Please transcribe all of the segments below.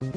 Hey,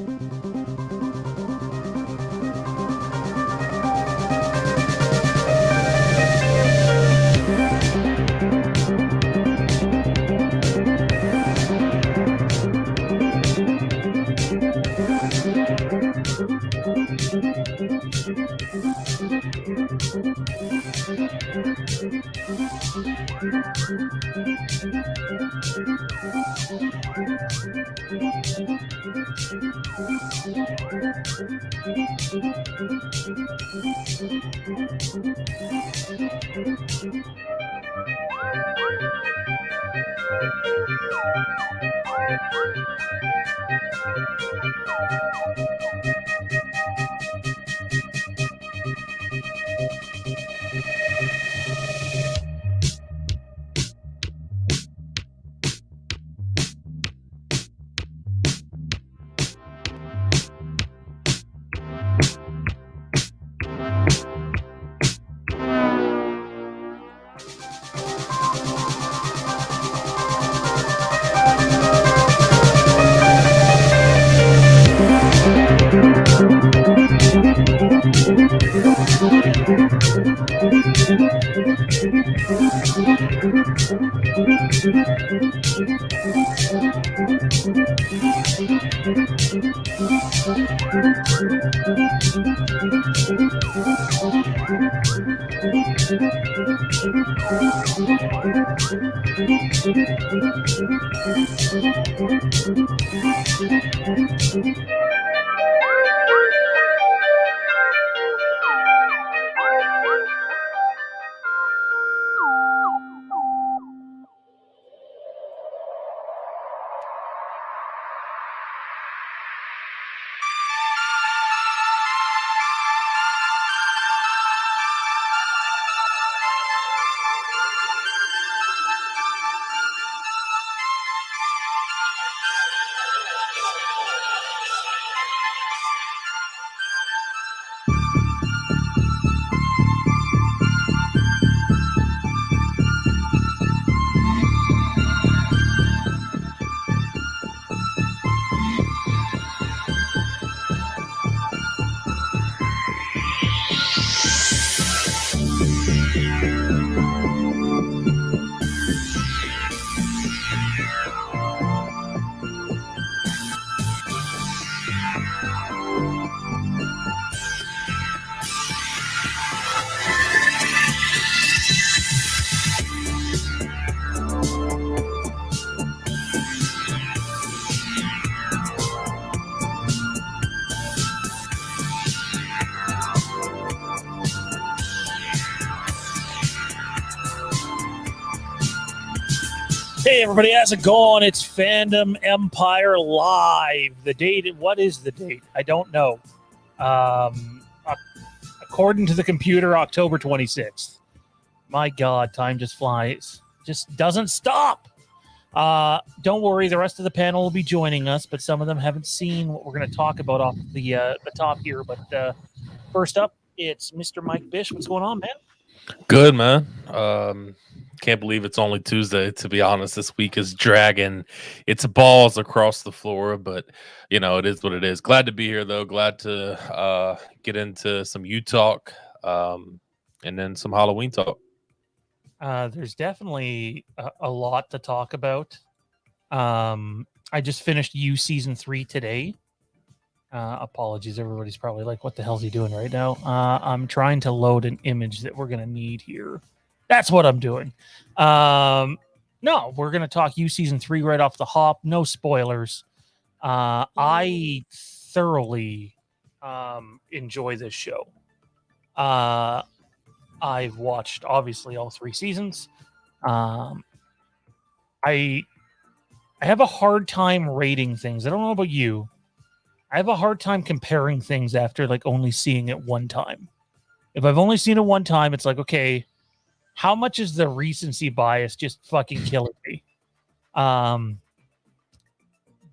everybody, how's it going? It's Fandom Empire Live. The date, what is the date? I don't know. According to the computer, October 26th. My God, time just flies. Just doesn't stop. Don't worry, the rest of the panel will be joining us, but some of them haven't seen what we're going to talk about off the top here. But first up, it's Mr. Mike Bish. What's going on, man? Good, man. Can't believe it's only Tuesday, to be honest. This week is dragging its balls across the floor, but you know, it is what it is. Glad to be here though. Glad to get into some U talk and then some Halloween talk. There's definitely a lot to talk about. I just finished U season 3 today. Apologies, everybody's probably like, what the hell is he doing right now? I'm trying to load an image that we're gonna need here. That's what I'm doing. No, we're gonna talk U season 3 right off the hop. No spoilers. I thoroughly enjoy this show. I've watched obviously all 3 seasons. I have a hard time rating things. I don't know about you. I have a hard time comparing things after like only seeing it one time. If I've only seen it one time, it's like, okay, how much is the recency bias just fucking killing me? But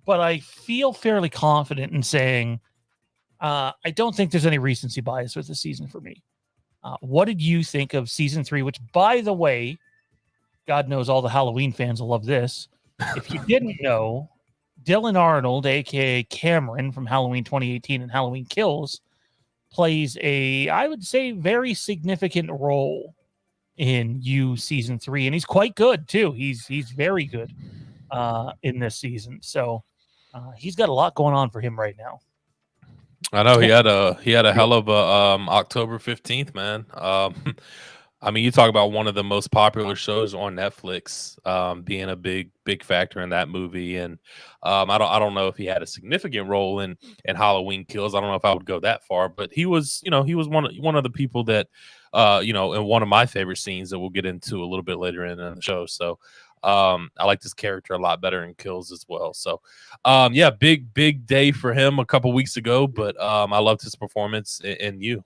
I feel fairly confident in saying I don't think there's any recency bias with the season for me. What did you think of season 3? Which, by the way, God knows all the Halloween fans will love this. If you didn't know, Dylan Arnold, aka Cameron from Halloween 2018 and Halloween Kills, plays I would say, very significant role in You season 3, and he's quite good too. He's very good in this season. So he's got a lot going on for him right now. I know he had a hell of a October 15th, man. I mean, you talk about one of the most popular shows on Netflix, being a big factor in that movie, and I don't know if he had a significant role in Halloween Kills. I don't know if I would go that far, but he was one of the people that in one of my favorite scenes that we'll get into a little bit later in the show. So I like this character a lot better in Kills as well. So yeah, big day for him a couple weeks ago, but I loved his performance in You.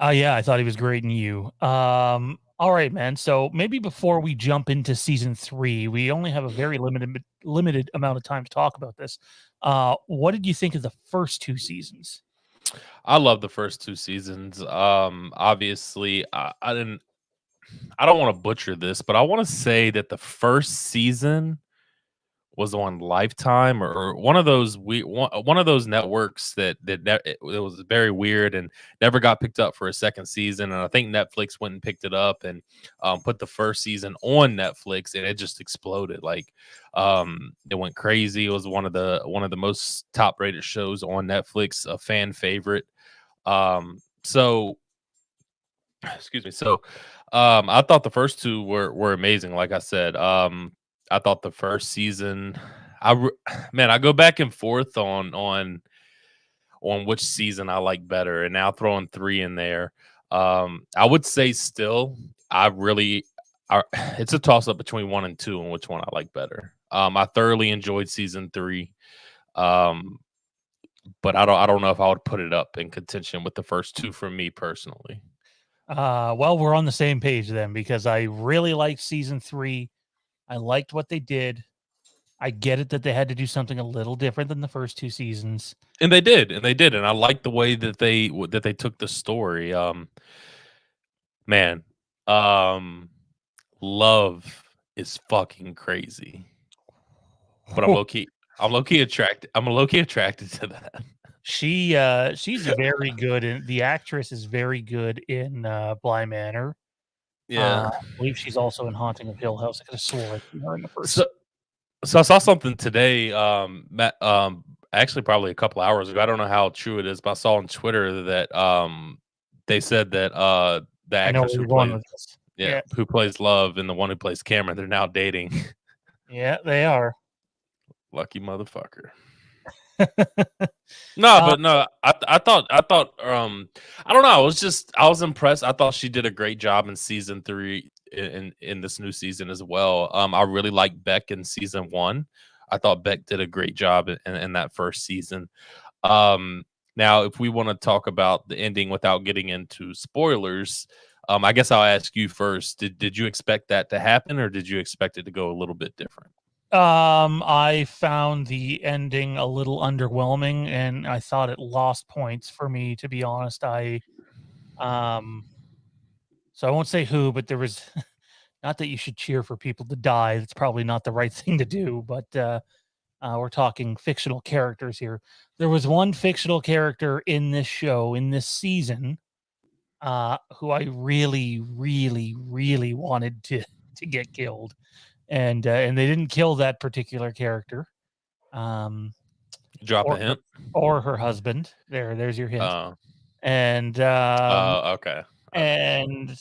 Yeah, I thought he was great in You. All right, man. So maybe before we jump into season 3, we only have a very limited amount of time to talk about this. What did you think of the first 2 seasons? I love the first 2 seasons. Obviously, I don't want to butcher this, but I want to say that the first season was on Lifetime or one of those one of those networks it was very weird and never got picked up for a second season. And I think Netflix went and picked it up and put the first season on Netflix, and it just exploded. Like it went crazy. It was one of the most top rated shows on Netflix, a fan favorite. So excuse me. So I thought the first 2 were amazing. Like I said, I thought the first season, man, I go back and forth on which season I like better, and now throwing 3 in there. I would say still, it's a toss up between 1 and 2 on which one I like better. I thoroughly enjoyed season 3, but I don't know if I would put it up in contention with the first 2 for me personally. Well, we're on the same page then, because I really liked season 3. I liked what they did. I get it that they had to do something a little different than the first 2 seasons. And they did, and I like the way that they took the story. Man, Love is fucking crazy, but I'm low key attracted. I'm low key attracted to that. She's very good, and the actress is very good in Bly Manor. Yeah. I believe she's also in Haunting of Hill House. I could have swore I'd seen her in the first. So I saw something today, actually probably a couple hours ago. I don't know how true it is, but I saw on Twitter that they said that the I know actress where who you're going plays with this. Yeah. who plays Love and the one who plays Cameron, they're now dating. Yeah, they are. Lucky motherfucker. No, but no, I thought I don't know. I was impressed. I thought she did a great job in season 3 in this new season as well. I really liked Beck in season 1. I thought Beck did a great job in that first season. Now, if we want to talk about the ending without getting into spoilers, I guess I'll ask you first. Did you expect that to happen, or did you expect it to go a little bit different? I found the ending a little underwhelming, and I thought it lost points for me, to be honest. So I won't say who, but there was not that you should cheer for people to die. That's probably not the right thing to do, but we're talking fictional characters here. There was one fictional character in this show, in this season, who I really, really, really wanted to get killed, and they didn't kill that particular character. Drop a hint. Or her husband. There's your hint. And okay. and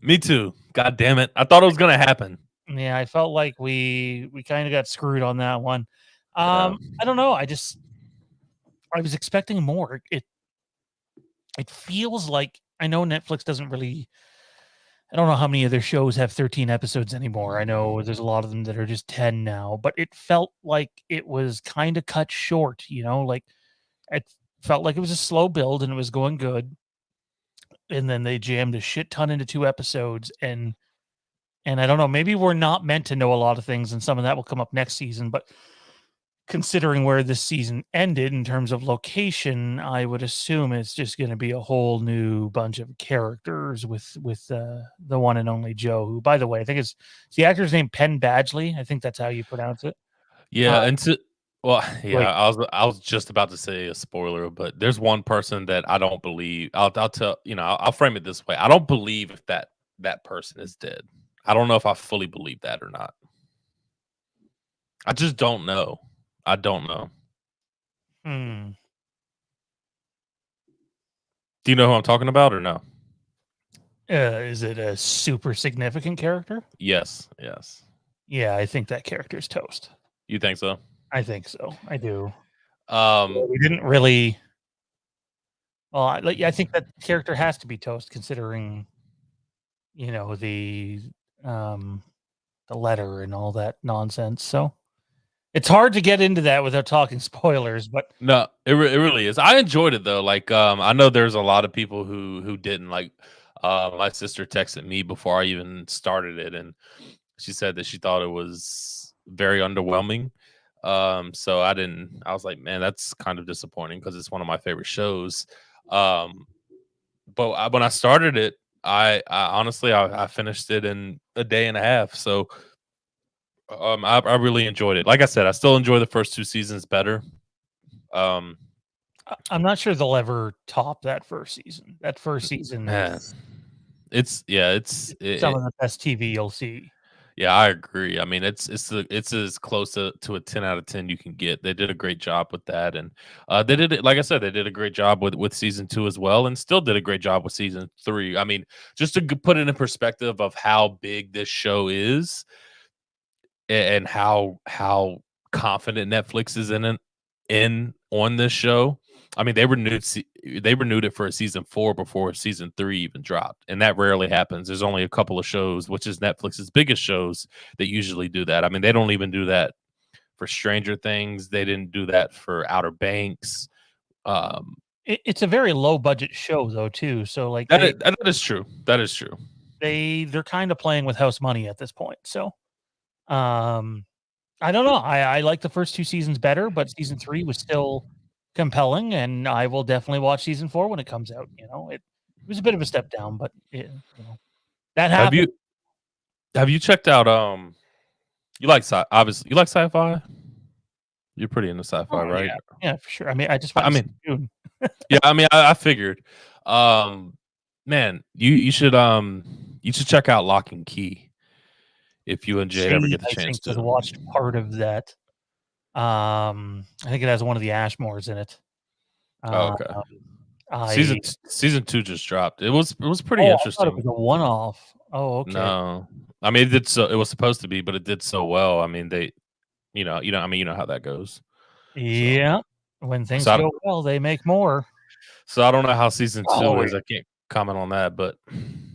Me too. God damn it! I thought it was gonna happen. Yeah, I felt like we kind of got screwed on that one. I don't know. I was expecting more. It feels like, I know Netflix doesn't really. I don't know how many of their shows have 13 episodes anymore. I know there's a lot of them that are just 10 now, but it felt like it was kind of cut short, like it felt like it was a slow build and it was going good. And then they jammed a shit ton into 2 episodes, and I don't know, maybe we're not meant to know a lot of things, and some of that will come up next season, but considering where this season ended in terms of location, I would assume it's just going to be a whole new bunch of characters with the one and only Joe, who, by the way, I think is the actor's name Penn Badgley. I think that's how you pronounce it. Yeah, and well, yeah, Wait, I was just about to say a spoiler, but there's one person that I don't believe. I'll tell I'll frame it this way. I don't believe if that person is dead. I don't know if I fully believe that or not. I just don't know. I don't know. hmm. Do you know who I'm talking about or no? Is it a super significant character? Yes, yes. Yeah, I think that character's toast. You think so? I think so. I do. Um, We didn't really. Well, I think that character has to be toast, considering the letter and all that nonsense. So it's hard to get into that without talking spoilers. But no, it really is. I enjoyed it though. Like, I know there's a lot of people who didn't like. My sister texted me before I even started it, and she said that she thought it was very underwhelming. So I didn't. I was like, man, that's kind of disappointing because it's one of my favorite shows. But when I started it, I honestly I finished it in a day and a half. So I really enjoyed it. Like I said, I still enjoy the first two seasons better. Um, I'm not sure they'll ever top that first season. That first season man, is it's some of the best TV you'll see. yeah, I agree. I mean, it's as close to a 10 out of 10 you can get. They did a great job with that, and they did it. Like I said, they did a great job with season 2 as well, and still did a great job with season 3. I mean, just to put it in perspective of how big this show is, and how confident Netflix is in on this show. I mean, they renewed it for a season 4 before season 3 even dropped, and that rarely happens. There's only a couple of shows, which is Netflix's biggest shows, that usually do that. I mean, they don't even do that for Stranger Things. They didn't do that for Outer Banks. It's a very low budget show though too. So like That is true. That is true. they're kind of playing with house money at this point. So I don't know. I like the first 2 seasons better, but season 3 was still compelling, and I will definitely watch season 4 when it comes out. It was a bit of a step down, but that Have happened. you checked out you like obviously you like sci-fi? You're pretty into sci-fi, Oh, right? yeah. Yeah, for sure. I mean, I just I went to mean, Dune. yeah, I mean, I figured. Man, you should check out Lock and Key if you and Jade ever Shade, get the I chance think, has to. watched part of that. I think it has one of the Ashmores in it. Oh, Um, okay. I Season 2 just dropped. It was pretty I thought it interesting. was a one-off. Oh, okay. No, I mean it was supposed to be, but it did so well. I mean I mean you know how that goes. So Yeah. When things so I, go well, they make more. so I don't know how season 2 Following. is. I can't comment on that, but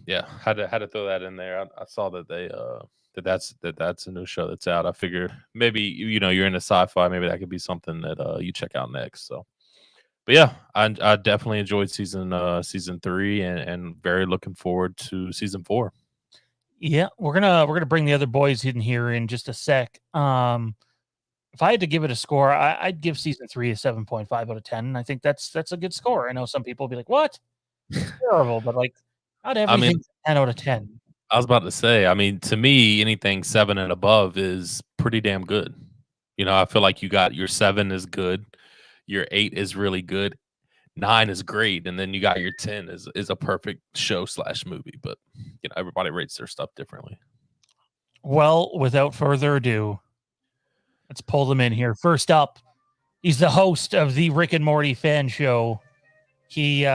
yeah, had to throw that in there. I saw that they that's a new show that's out. I figure maybe you're into sci-fi, maybe that could be something that you check out next. So, but yeah, I definitely enjoyed season 3 and very looking forward to season 4. Yeah, we're gonna bring the other boys in here in just a sec. If I had to give it a score, I'd give season 3 a 7.5 out of 10. I think that's a good score. I know some people will be like, "What? It's terrible," but like, not I mean, everything's a 10 out of 10. I was about to say, I mean, to me, anything 7 and above is pretty damn good. I feel like you got your 7 is good, your 8 is really good, 9 is great, and then you got your 10 is a perfect show/movie. But everybody rates their stuff differently. Well, without further ado, let's pull them in here. First up, he's the host of the Rick and Morty fan show. He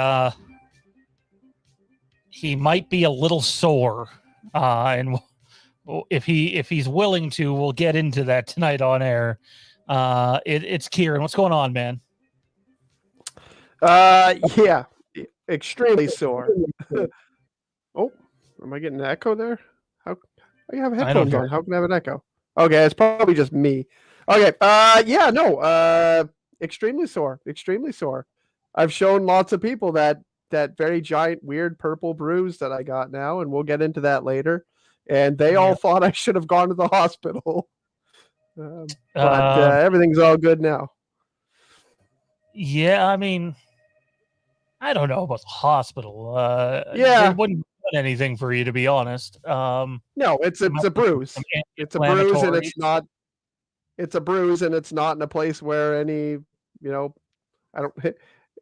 might be a little sore, and if he's willing to, we'll get into that tonight on air. It's Kieran. What's going on, man? Yeah, extremely sore. Oh, am I getting an echo there? How I have headphones on? How can I have an echo? Okay, it's probably just me. Okay, yeah, no, extremely sore, extremely sore. I've shown lots of people that very giant, weird purple bruise that I got now, and we'll get into that later. And they all thought I should have gone to the hospital. But everything's all good now. Yeah, I mean, I don't know about the hospital. Yeah. They wouldn't do anything for you, to be honest. No, it's a bruise. It's a bruise, and it's not. It's a bruise, and it's not in a place where any, I don't.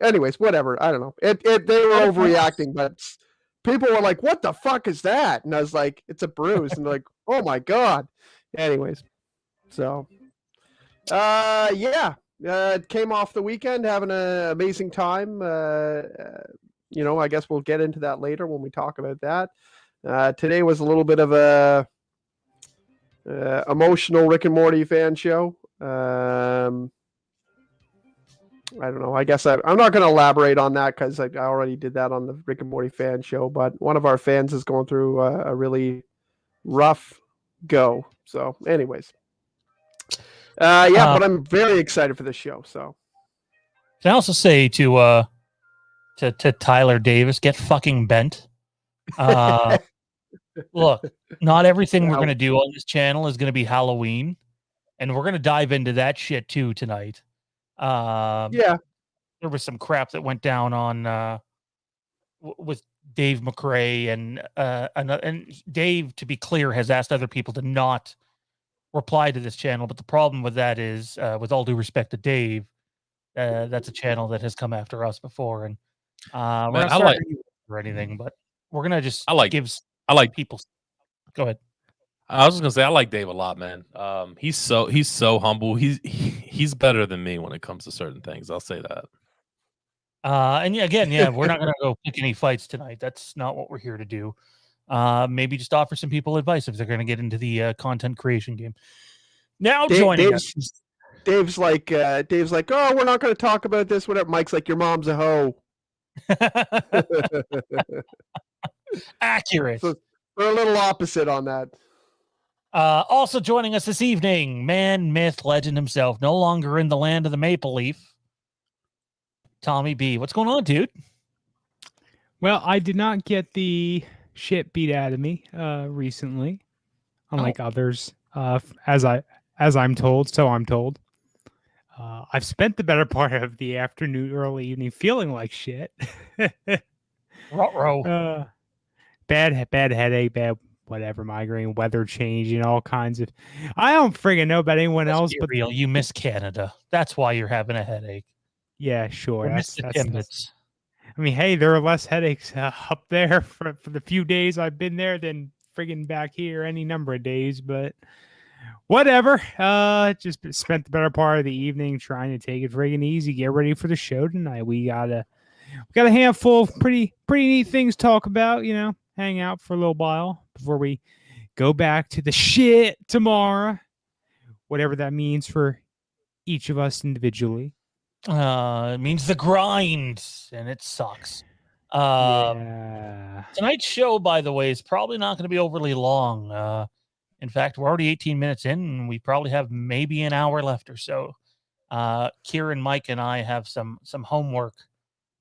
Anyways, whatever. I don't know. They were overreacting, but people were like, "What the fuck is that?" And I was like, "It's a bruise," and they're like, "Oh my god." Anyways, so, yeah. Came off the weekend, having an amazing time. I guess we'll get into that later when we talk about that. Today was a little bit of a emotional Rick and Morty fan show. I don't know. I guess I'm not going to elaborate on that because I already did that on the Rick and Morty fan show. But one of our fans is going through a really rough go. So, anyways, but I'm very excited for this show. So, can I also say to Tyler Davis, get fucking bent. Look, not everything we're going to do on this channel is going to be Halloween, and we're going to dive into that shit too tonight. Yeah, there was some crap that went down on with Dave McRae and Dave, to be clear, has asked other people to not reply to this channel. But the problem with that is, with all due respect to Dave, that's a channel that has come after us before, and we're not starting or anything, but we're gonna just people. Go ahead. I was just gonna say I like Dave a lot, man. He's so humble. He's better than me when it comes to certain things. I'll say that. And we're not gonna go pick any fights tonight. That's not what we're here to do. Maybe just offer some people advice if they're gonna get into the content creation game. Now joining us, Dave's like, oh, we're not gonna talk about this. Whatever. Mike's like, your mom's a hoe. Accurate. So we're a little opposite on that. Also joining us this evening, man, myth, legend himself, no longer in the land of the maple leaf, Tommy B. What's going on, dude? Well, I did not get the shit beat out of me recently, unlike others. As I'm told, so I'm told. I've spent the better part of the afternoon, early evening, feeling like shit. Ruh-roh. Bad headache, bad whatever, migraine, weather change, all kinds of. I don't friggin' know about anyone else, but real. You miss Canada. That's why you're having a headache. Yeah, sure. That's I mean, hey, there are less headaches up there for the few days I've been there than friggin' back here any number of days, but whatever. Just spent the better part of the evening trying to take it friggin' easy, get ready for the show tonight. We got a handful of pretty neat things to talk about, hang out for a little while before we go back to the shit tomorrow, whatever that means for each of us individually. It means the grind, and it sucks. Yeah. Tonight's show, by the way, is probably not going to be overly long. In fact, we're already 18 minutes in, and we probably have maybe an hour left or so. Kieran, Mike, and I have some homework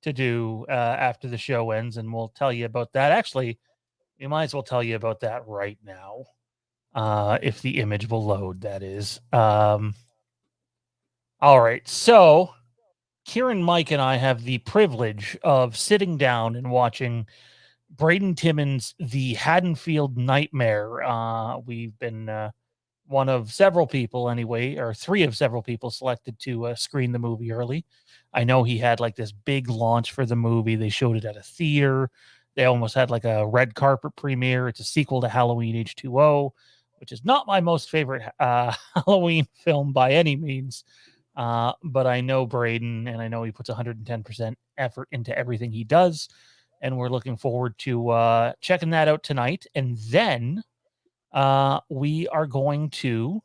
to do after the show ends, and we'll tell you about that. Actually, we might as well tell you about that right now, if the image will load, that is. All right, so Kieran, Mike, and I have the privilege of sitting down and watching Braden Timmons' The Haddonfield Nightmare. We've been one of several people anyway, or three of several people selected to screen the movie early. I know he had like this big launch for the movie. They showed it at a theater. They almost had like a red carpet premiere. It's a sequel to Halloween H2O, which is not my most favorite Halloween film by any means. But I know Braden, and I know he puts 110% effort into everything he does. And we're looking forward to checking that out tonight. And then we are going to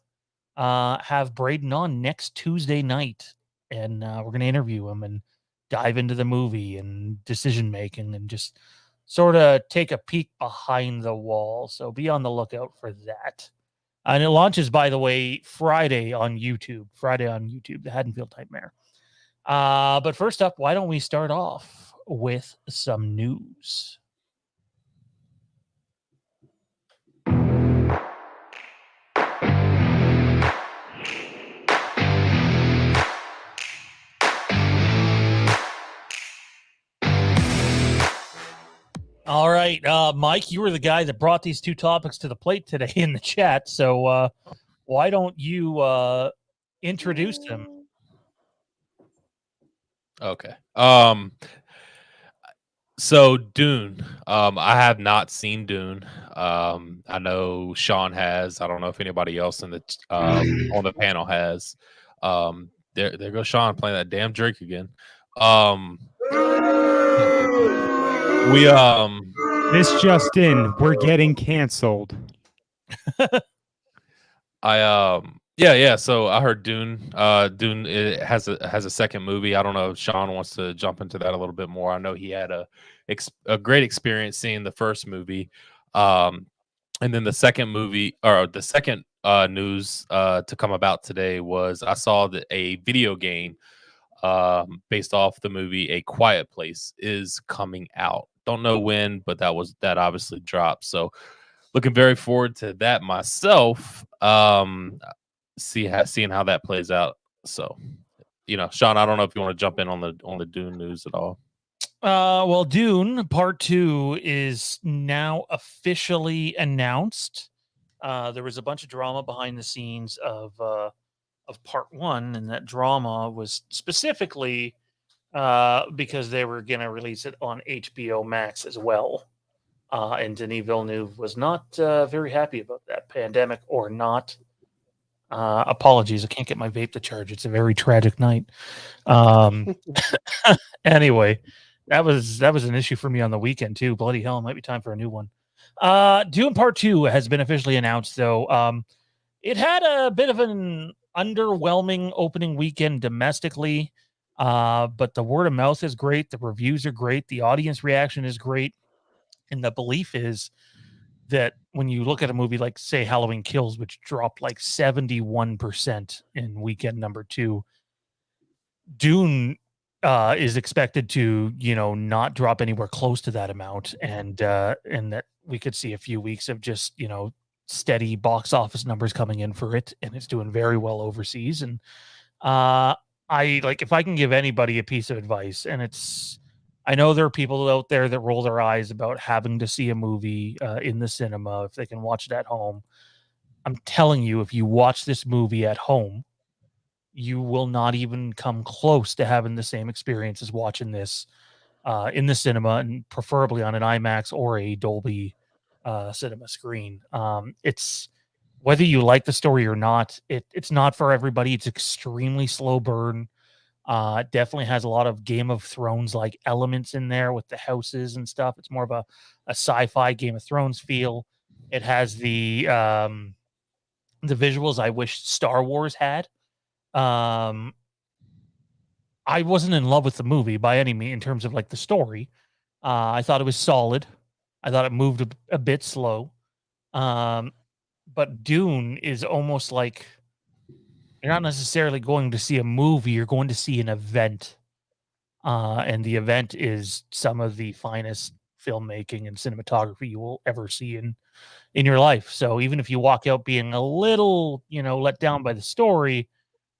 have Braden on next Tuesday night. And we're going to interview him and dive into the movie and decision making and just sort of take a peek behind the wall. So be on the lookout for that. And it launches, by the way, Friday on YouTube, the Haddonfield Nightmare. But first up, why don't we start off with some news? All right, Mike, you were the guy that brought these two topics to the plate today in the chat. So why don't you introduce them? Okay. So Dune. I have not seen Dune. I know Sean has. I don't know if anybody else in the on the panel has. There goes Sean playing that damn Drake again. We This just in, we're getting canceled. Yeah. So I heard Dune. Dune it has a second movie. I don't know if Sean wants to jump into that a little bit more. I know he had a great experience seeing the first movie. And then the second movie, or the second news to come about today, was I saw that a video game based off the movie A Quiet Place is coming out. Don't know when, but that obviously dropped. So looking very forward to that myself. Seeing how that plays out. So, Sean, I don't know if you want to jump in on the Dune news at all. Well, Dune Part 2 is now officially announced. There was a bunch of drama behind the scenes of Part 1, and that drama was specifically because they were going to release it on HBO Max as well. And Denis Villeneuve was not very happy about that, pandemic or not. Apologies, I can't get my vape to charge. It's a very tragic night. Anyway, that was an issue for me on the weekend too. Bloody hell, it might be time for a new one. Dune Part 2 has been officially announced, though. It had a bit of an underwhelming opening weekend domestically, but the word of mouth is great. The reviews are great. The audience reaction is great. And the belief is that when you look at a movie like, say, Halloween Kills, which dropped like 71% in weekend number 2, Dune is expected to, not drop anywhere close to that amount, and that we could see a few weeks of just, steady box office numbers coming in for it, and it's doing very well overseas. And if I can give anybody a piece of advice, and I know there are people out there that roll their eyes about having to see a movie in the cinema if they can watch it at home. I'm telling you, if you watch this movie at home, you will not even come close to having the same experience as watching this in the cinema, and preferably on an IMAX or a Dolby cinema screen. It's whether you like the story or not, it's not for everybody. It's extremely slow burn. It definitely has a lot of Game of Thrones like elements in there with the houses and stuff. It's more of a sci-fi Game of Thrones feel. It has the visuals I wish Star Wars had. I wasn't in love with the movie by any means in terms of like the story. I thought it was solid. I thought it moved a bit slow. But Dune is almost like you're not necessarily going to see a movie, you're going to see an event. And the event is some of the finest filmmaking and cinematography you will ever see in your life. So even if you walk out being a little, let down by the story,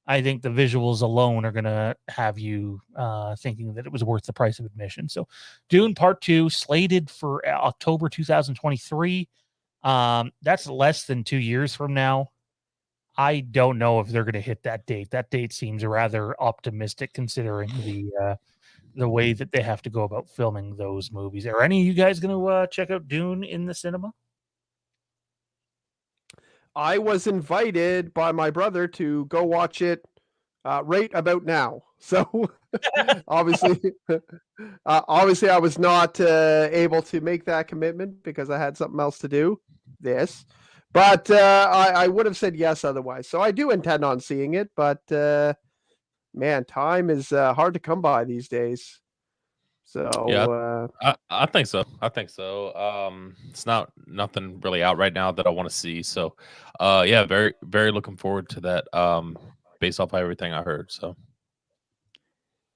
I think the visuals alone are going to have you thinking that it was worth the price of admission. So Dune Part 2 slated for October 2023. That's less than 2 years from now. I don't know if they're going to hit that date. That date seems rather optimistic considering the way that they have to go about filming those movies. Are any of you guys going to check out Dune in the cinema? I was invited by my brother to go watch it right about now. So obviously, I was not able to make that commitment because I had something else to do. But I would have said yes otherwise. So I do intend on seeing it, but man, time is hard to come by these days. So yeah, I think so. It's nothing really out right now that I want to see. So yeah, very, very looking forward to that. Based off of everything I heard. So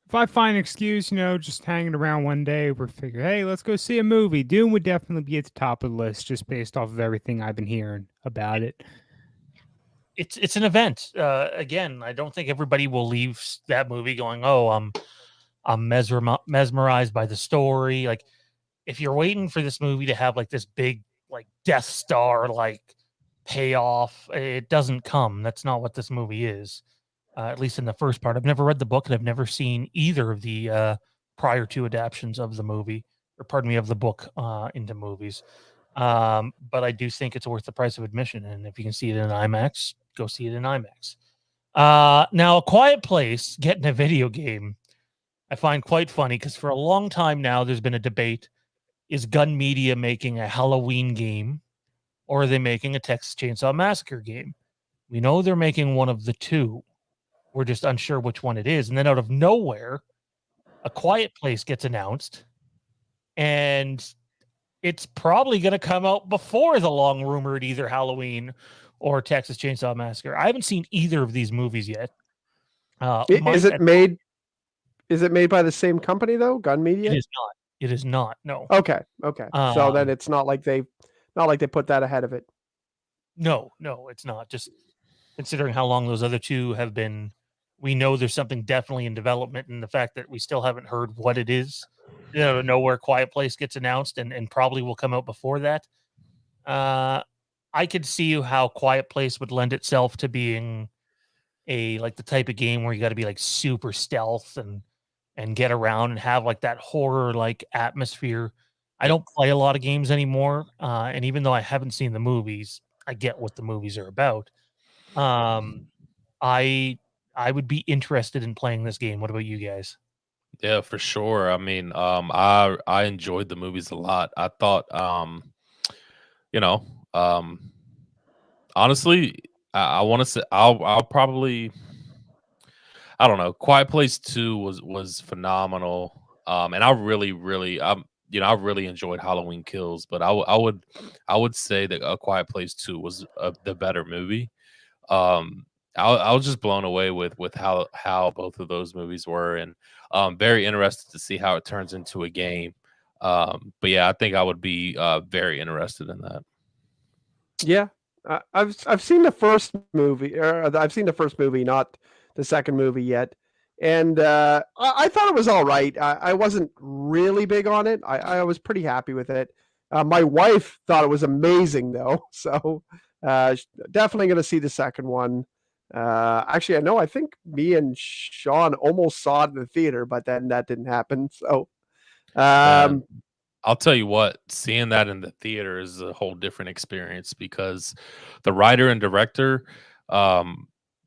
if I find an excuse, just hanging around one day, we're figuring, hey, let's go see a movie. Dune would definitely be at the top of the list just based off of everything I've been hearing about it. It's an event. Again, I don't think everybody will leave that movie going, oh, I'm mesmerized by the story. Like, if you're waiting for this movie to have like this big like Death Star like payoff, it doesn't come. That's not what this movie is. At least in the first part. I've never read the book and I've never seen either of the prior two adaptions of the movie, or pardon me, of the book into movies. But I do think it's worth the price of admission. And if you can see it in IMAX, go see it in IMAX. Now, A Quiet Place getting a video game, I find quite funny because for a long time now, there's been a debate. Is Gun Media making a Halloween game, or are they making a Texas Chainsaw Massacre game? We know they're making one of the two. We're just unsure which one it is. And then out of nowhere, A Quiet Place gets announced, and it's probably going to come out before the long rumored either Halloween or Texas Chainsaw Massacre. I haven't seen either of these movies yet. Is it made by the same company though? Gun Media? It is not. It is not. No. Okay. So then it's not like they put that ahead of it. No, it's not. Just considering how long those other two have been, we know there's something definitely in development, and the fact that we still haven't heard what it is. Nowhere Quiet Place gets announced and probably will come out before that. I could see how Quiet Place would lend itself to being the type of game where you got to be like super stealth and get around and have like that horror like atmosphere. I don't play a lot of games anymore, and even though I haven't seen the movies, I get what the movies are about. I would be interested in playing this game. What about you guys? Yeah, for sure. I mean, I enjoyed the movies a lot. I thought, honestly, I want to say I'll probably, I don't know. Quiet Place 2 was phenomenal. And I really I really enjoyed Halloween Kills, but I would say that A Quiet Place 2 was the better movie. I was just blown away with how both of those movies were, and very interested to see how it turns into a game. But yeah, I think I would be very interested in that. Yeah, I've seen the first movie, or I've seen the first movie, not the second movie yet, and I thought it was all right. I wasn't really big on it. I was pretty happy with it. My wife thought it was amazing, though, so definitely going to see the second one. Actually, I think me and Sean almost saw it in the theater, but then that didn't happen. So, I'll tell you what, seeing that in the theater is a whole different experience because the writer and director,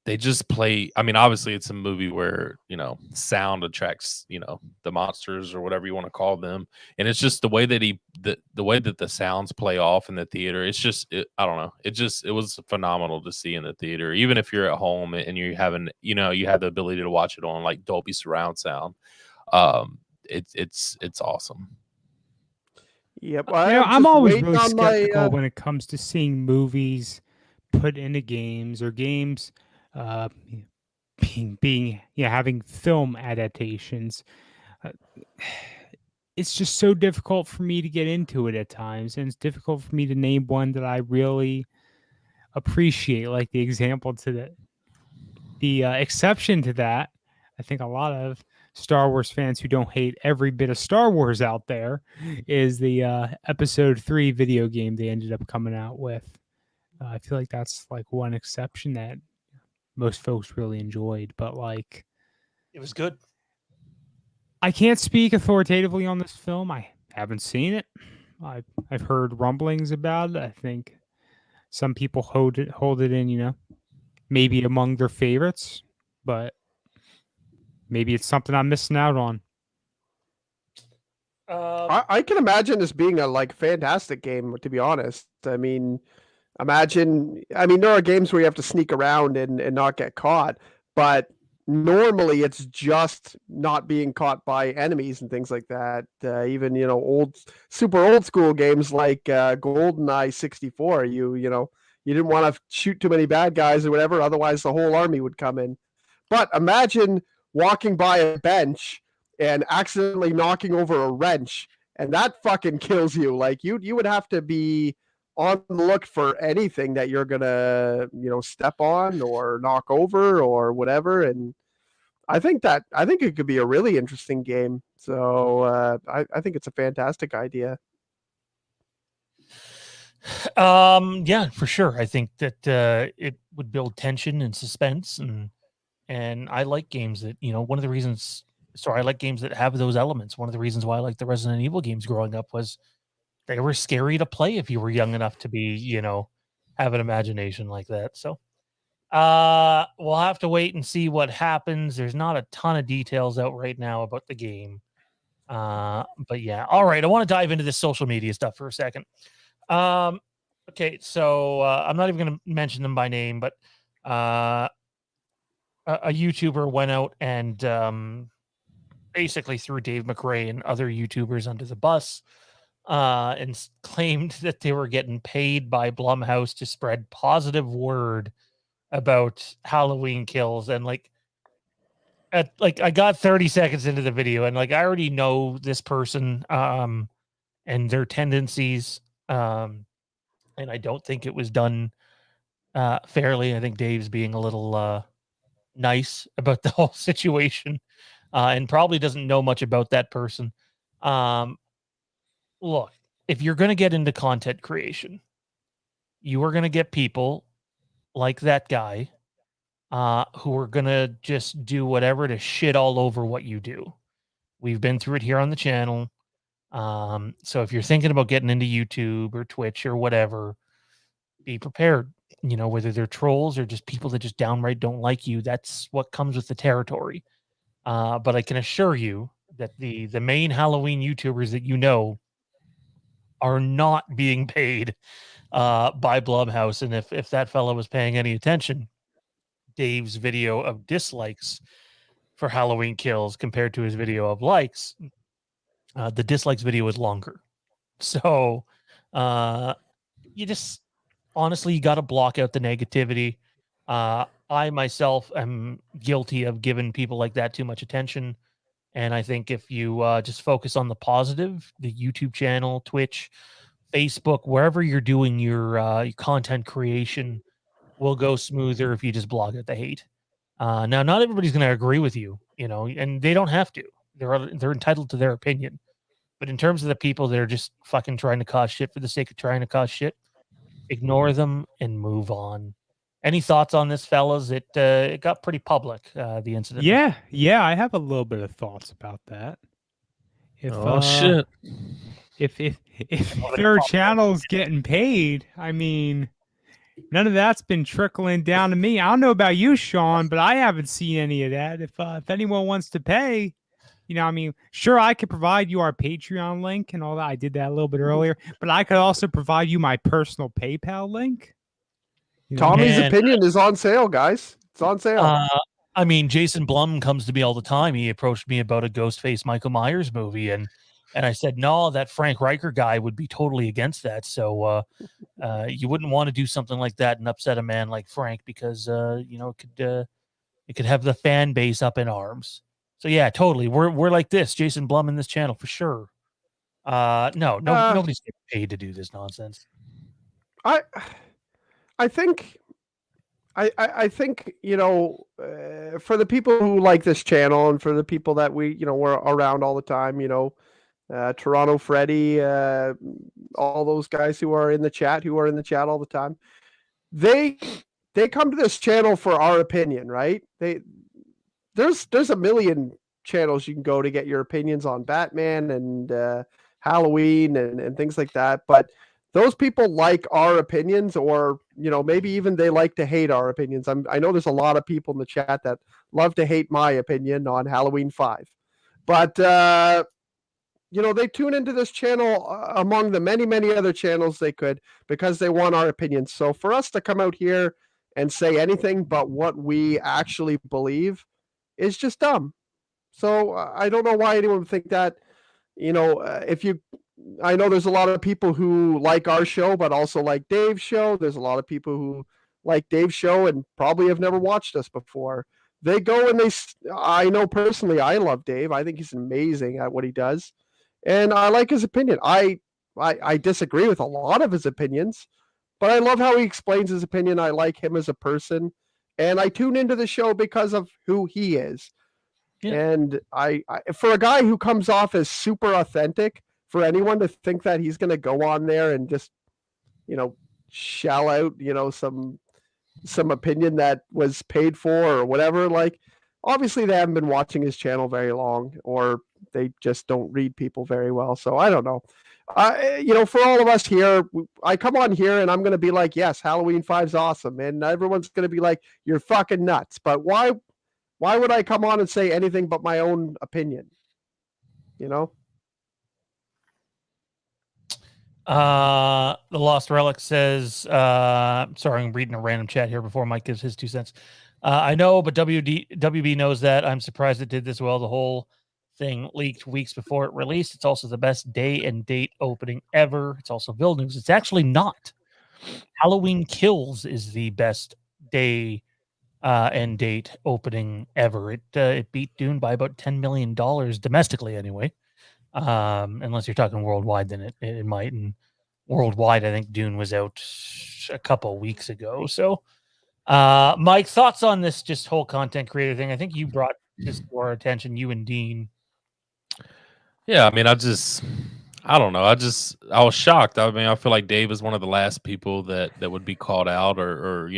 they just play. I mean, obviously, it's a movie where sound attracts the monsters or whatever you want to call them, and it's just the way that the way that the sounds play off in the theater. It's just I don't know. It was phenomenal to see in the theater, even if you're at home and you're having you have the ability to watch it on like Dolby surround sound. It's awesome. Yep, I'm always really skeptical when it comes to seeing movies put into games or games being having film adaptations. It's just so difficult for me to get into it at times, and it's difficult for me to name one that I really appreciate. Like the example to the exception to that, I think a lot of Star Wars fans who don't hate every bit of Star Wars out there is the Episode 3 video game they ended up coming out with. I feel like that's like one exception that most folks really enjoyed, but like it was good. I can't speak authoritatively on this film. I haven't seen it. I've heard rumblings about it. I think some people hold it in, maybe among their favorites, but maybe it's something I'm missing out on. I can imagine this being a fantastic game, to be honest. I mean, there are games where you have to sneak around and not get caught, but normally it's just not being caught by enemies and things like that. Even super old school games like GoldenEye 64, you didn't want to shoot too many bad guys or whatever, otherwise the whole army would come in. But imagine walking by a bench and accidentally knocking over a wrench, and that fucking kills you. Like you would have to be on the look for anything that you're gonna step on or knock over or whatever. And I think it could be a really interesting game. So I think it's a fantastic idea. Yeah, for sure. I think that it would build tension and suspense, and I like games that, one of the reasons. Sorry, I like games that have those elements. One of the reasons why I like the Resident Evil games growing up was they were scary to play if you were young enough to be, have an imagination like that. So, we'll have to wait and see what happens. There's not a ton of details out right now about the game. But yeah, all right. I want to dive into this social media stuff for a second. Okay, so I'm not even going to mention them by name, but a YouTuber went out and basically threw Dave McRae and other YouTubers under the bus and claimed that they were getting paid by Blumhouse to spread positive word about Halloween Kills. And I got 30 seconds into the video, and I already know this person and their tendencies. And I don't think it was done fairly. I think Dave's being a little nice about the whole situation and probably doesn't know much about that person. Look, if you're going to get into content creation, you are going to get people like that guy who are going to just do whatever to shit all over what you do. We've been through it here on the channel. So if you're thinking about getting into YouTube or Twitch or whatever, be prepared. Whether they're trolls or just people that just downright don't like you, that's what comes with the territory. But I can assure you that the main Halloween YouTubers that are not being paid by Blumhouse. And if that fellow was paying any attention, Dave's video of dislikes for Halloween Kills compared to his video of likes, the dislikes video is longer. So you just honestly, you got to block out the negativity. I myself am guilty of giving people like that too much attention. And I think if you just focus on the positive, the YouTube channel, Twitch, Facebook, wherever you're doing your content creation will go smoother if you just block out the hate. Now, not everybody's going to agree with you, and they don't have to. They're entitled to their opinion. But in terms of the people that are just fucking trying to cause shit for the sake of trying to cause shit, ignore them and move on. Any thoughts on this, fellas? It got pretty public, the incident. Yeah, I have a little bit of thoughts about that. Shit. If their channel's getting paid, I mean, none of that's been trickling down to me. I don't know about you, Sean, but I haven't seen any of that. If anyone wants to pay, sure, I could provide you our Patreon link and all that. I did that a little bit earlier, but I could also provide you my personal PayPal link. Tommy's opinion is on sale, guys. It's on sale. Jason Blum comes to me all the time. He approached me about a Ghostface Michael Myers movie, and I said, no, that Frank Riker guy would be totally against that. So you wouldn't want to do something like that and upset a man like Frank because it could have the fan base up in arms. So yeah, totally. We're like this, Jason Blum in this channel for sure. Nobody's getting paid to do this nonsense. I think for the people who like this channel and for the people that we're around all the time, Toronto Freddy, all those guys who are in the chat all the time, they come to this channel for our opinion, right? There's a million channels you can go to get your opinions on Batman and Halloween and things like that, but those people like our opinions, or maybe even they like to hate our opinions. I know there's a lot of people in the chat that love to hate my opinion on Halloween 5, but they tune into this channel among the many other channels they could because they want our opinions. So for us to come out here and say anything but what we actually believe is just dumb. So I don't know why anyone would think that. I know there's a lot of people who like our show, but also like Dave's show. There's a lot of people who like Dave's show and probably have never watched us before. They go and I know personally, I love Dave. I think he's amazing at what he does. And I like his opinion. I disagree with a lot of his opinions, but I love how he explains his opinion. I like him as a person. And I tune into the show because of who he is. Yeah. And I for a guy who comes off as super authentic, for anyone to think that he's going to go on there and just, shell out, some opinion that was paid for or whatever, like, obviously they haven't been watching his channel very long, or they just don't read people very well. So I don't know. For all of us here, I come on here and I'm going to be like, yes, Halloween 5's awesome. And everyone's going to be like, you're fucking nuts. But why would I come on and say anything but my own opinion? The Lost Relic says, sorry, I'm reading a random chat here before Mike gives his 2 cents. I know, but WB knows that. I'm surprised it did this well. The whole thing leaked weeks before it released. It's also the best day and date opening ever. It's also Bill News. It's actually not. Halloween Kills is the best day and date opening ever. It beat Dune by about $10 million domestically anyway. Unless you're talking worldwide, then it might. And worldwide, I think Dune was out a couple weeks ago. So, Mike, thoughts on this just whole content creator thing? I think you brought this to our attention, you and Dean. Yeah, I mean, I don't know. I was shocked. I mean, I feel like Dave is one of the last people that would be called out, or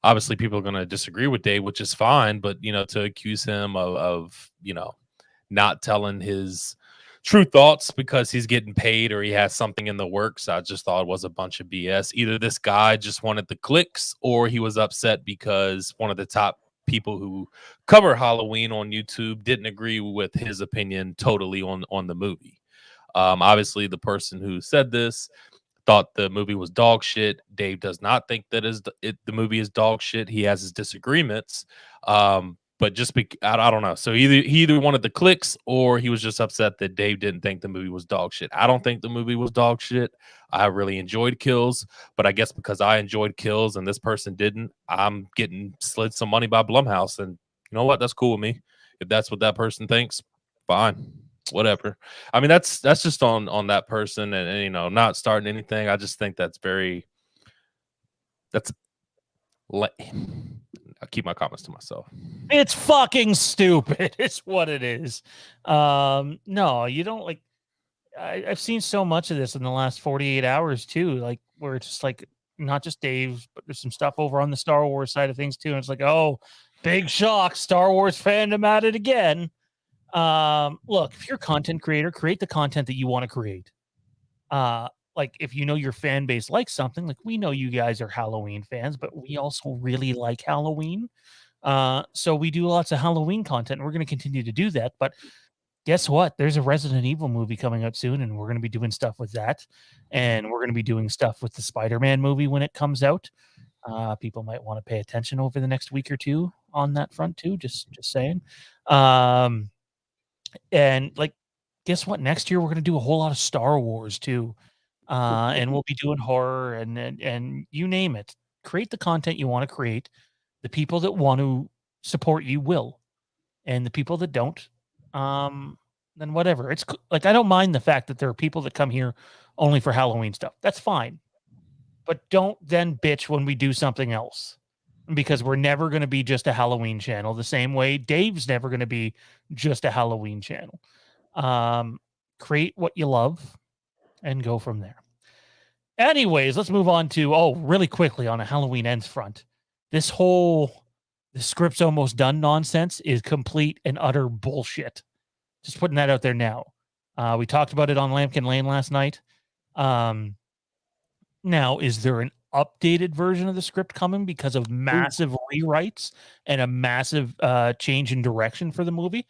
obviously people are going to disagree with Dave, which is fine. But to accuse him of not telling his true thoughts because he's getting paid or he has something in the works, I just thought it was a bunch of BS. Either this guy just wanted the clicks, or he was upset because one of the top people who cover Halloween on YouTube didn't agree with his opinion totally on the movie. Obviously, the person who said this thought the movie was dog shit. Dave does not think that the movie is dog shit. He has his disagreements. But I don't know. So he either wanted the clicks, or he was just upset that Dave didn't think the movie was dog shit. I don't think the movie was dog shit. I really enjoyed Kills, but I guess because I enjoyed Kills and this person didn't, I'm getting slid some money by Blumhouse. And you know what? That's cool with me. If that's what that person thinks, fine. Whatever. I mean, that's just on that person, and not starting anything. I just think I'll keep my comments to myself. It's fucking stupid. It's what it is. No, you don't like. I've seen so much of this in the last 48 hours too, like where it's just like not just Dave, but there's some stuff over on the Star Wars side of things too. And it's like, oh, big shock, Star Wars fandom at it again. Look, if you're a content creator, create the content that you want to create. Like if your fan base likes something, like we know you guys are Halloween fans, but we also really like Halloween. So we do lots of Halloween content, and we're going to continue to do that. But guess what? There's a Resident Evil movie coming out soon, and we're going to be doing stuff with that. And we're going to be doing stuff with the Spider-Man movie when it comes out. People might want to pay attention over the next week or two on that front too. Just saying. And like, guess what? Next year we're going to do a whole lot of Star Wars too. And we'll be doing horror and you name it. Create the content you want to create. The people that want to support you will, and the people that don't, then whatever. It's like I don't mind the fact that there are people that come here only for Halloween stuff. That's fine, but don't then bitch when we do something else, because we're never going to be just a Halloween channel. The same way Dave's never going to be just a Halloween channel. Create what you love and go from there. Anyways, let's move on to, really quickly on a Halloween Ends front. This whole the script's almost done nonsense is complete and utter bullshit. Just putting that out there now. We talked about it on Lambkin Lane last night. Now, is there an updated version of the script coming because of massive rewrites and a massive change in direction for the movie?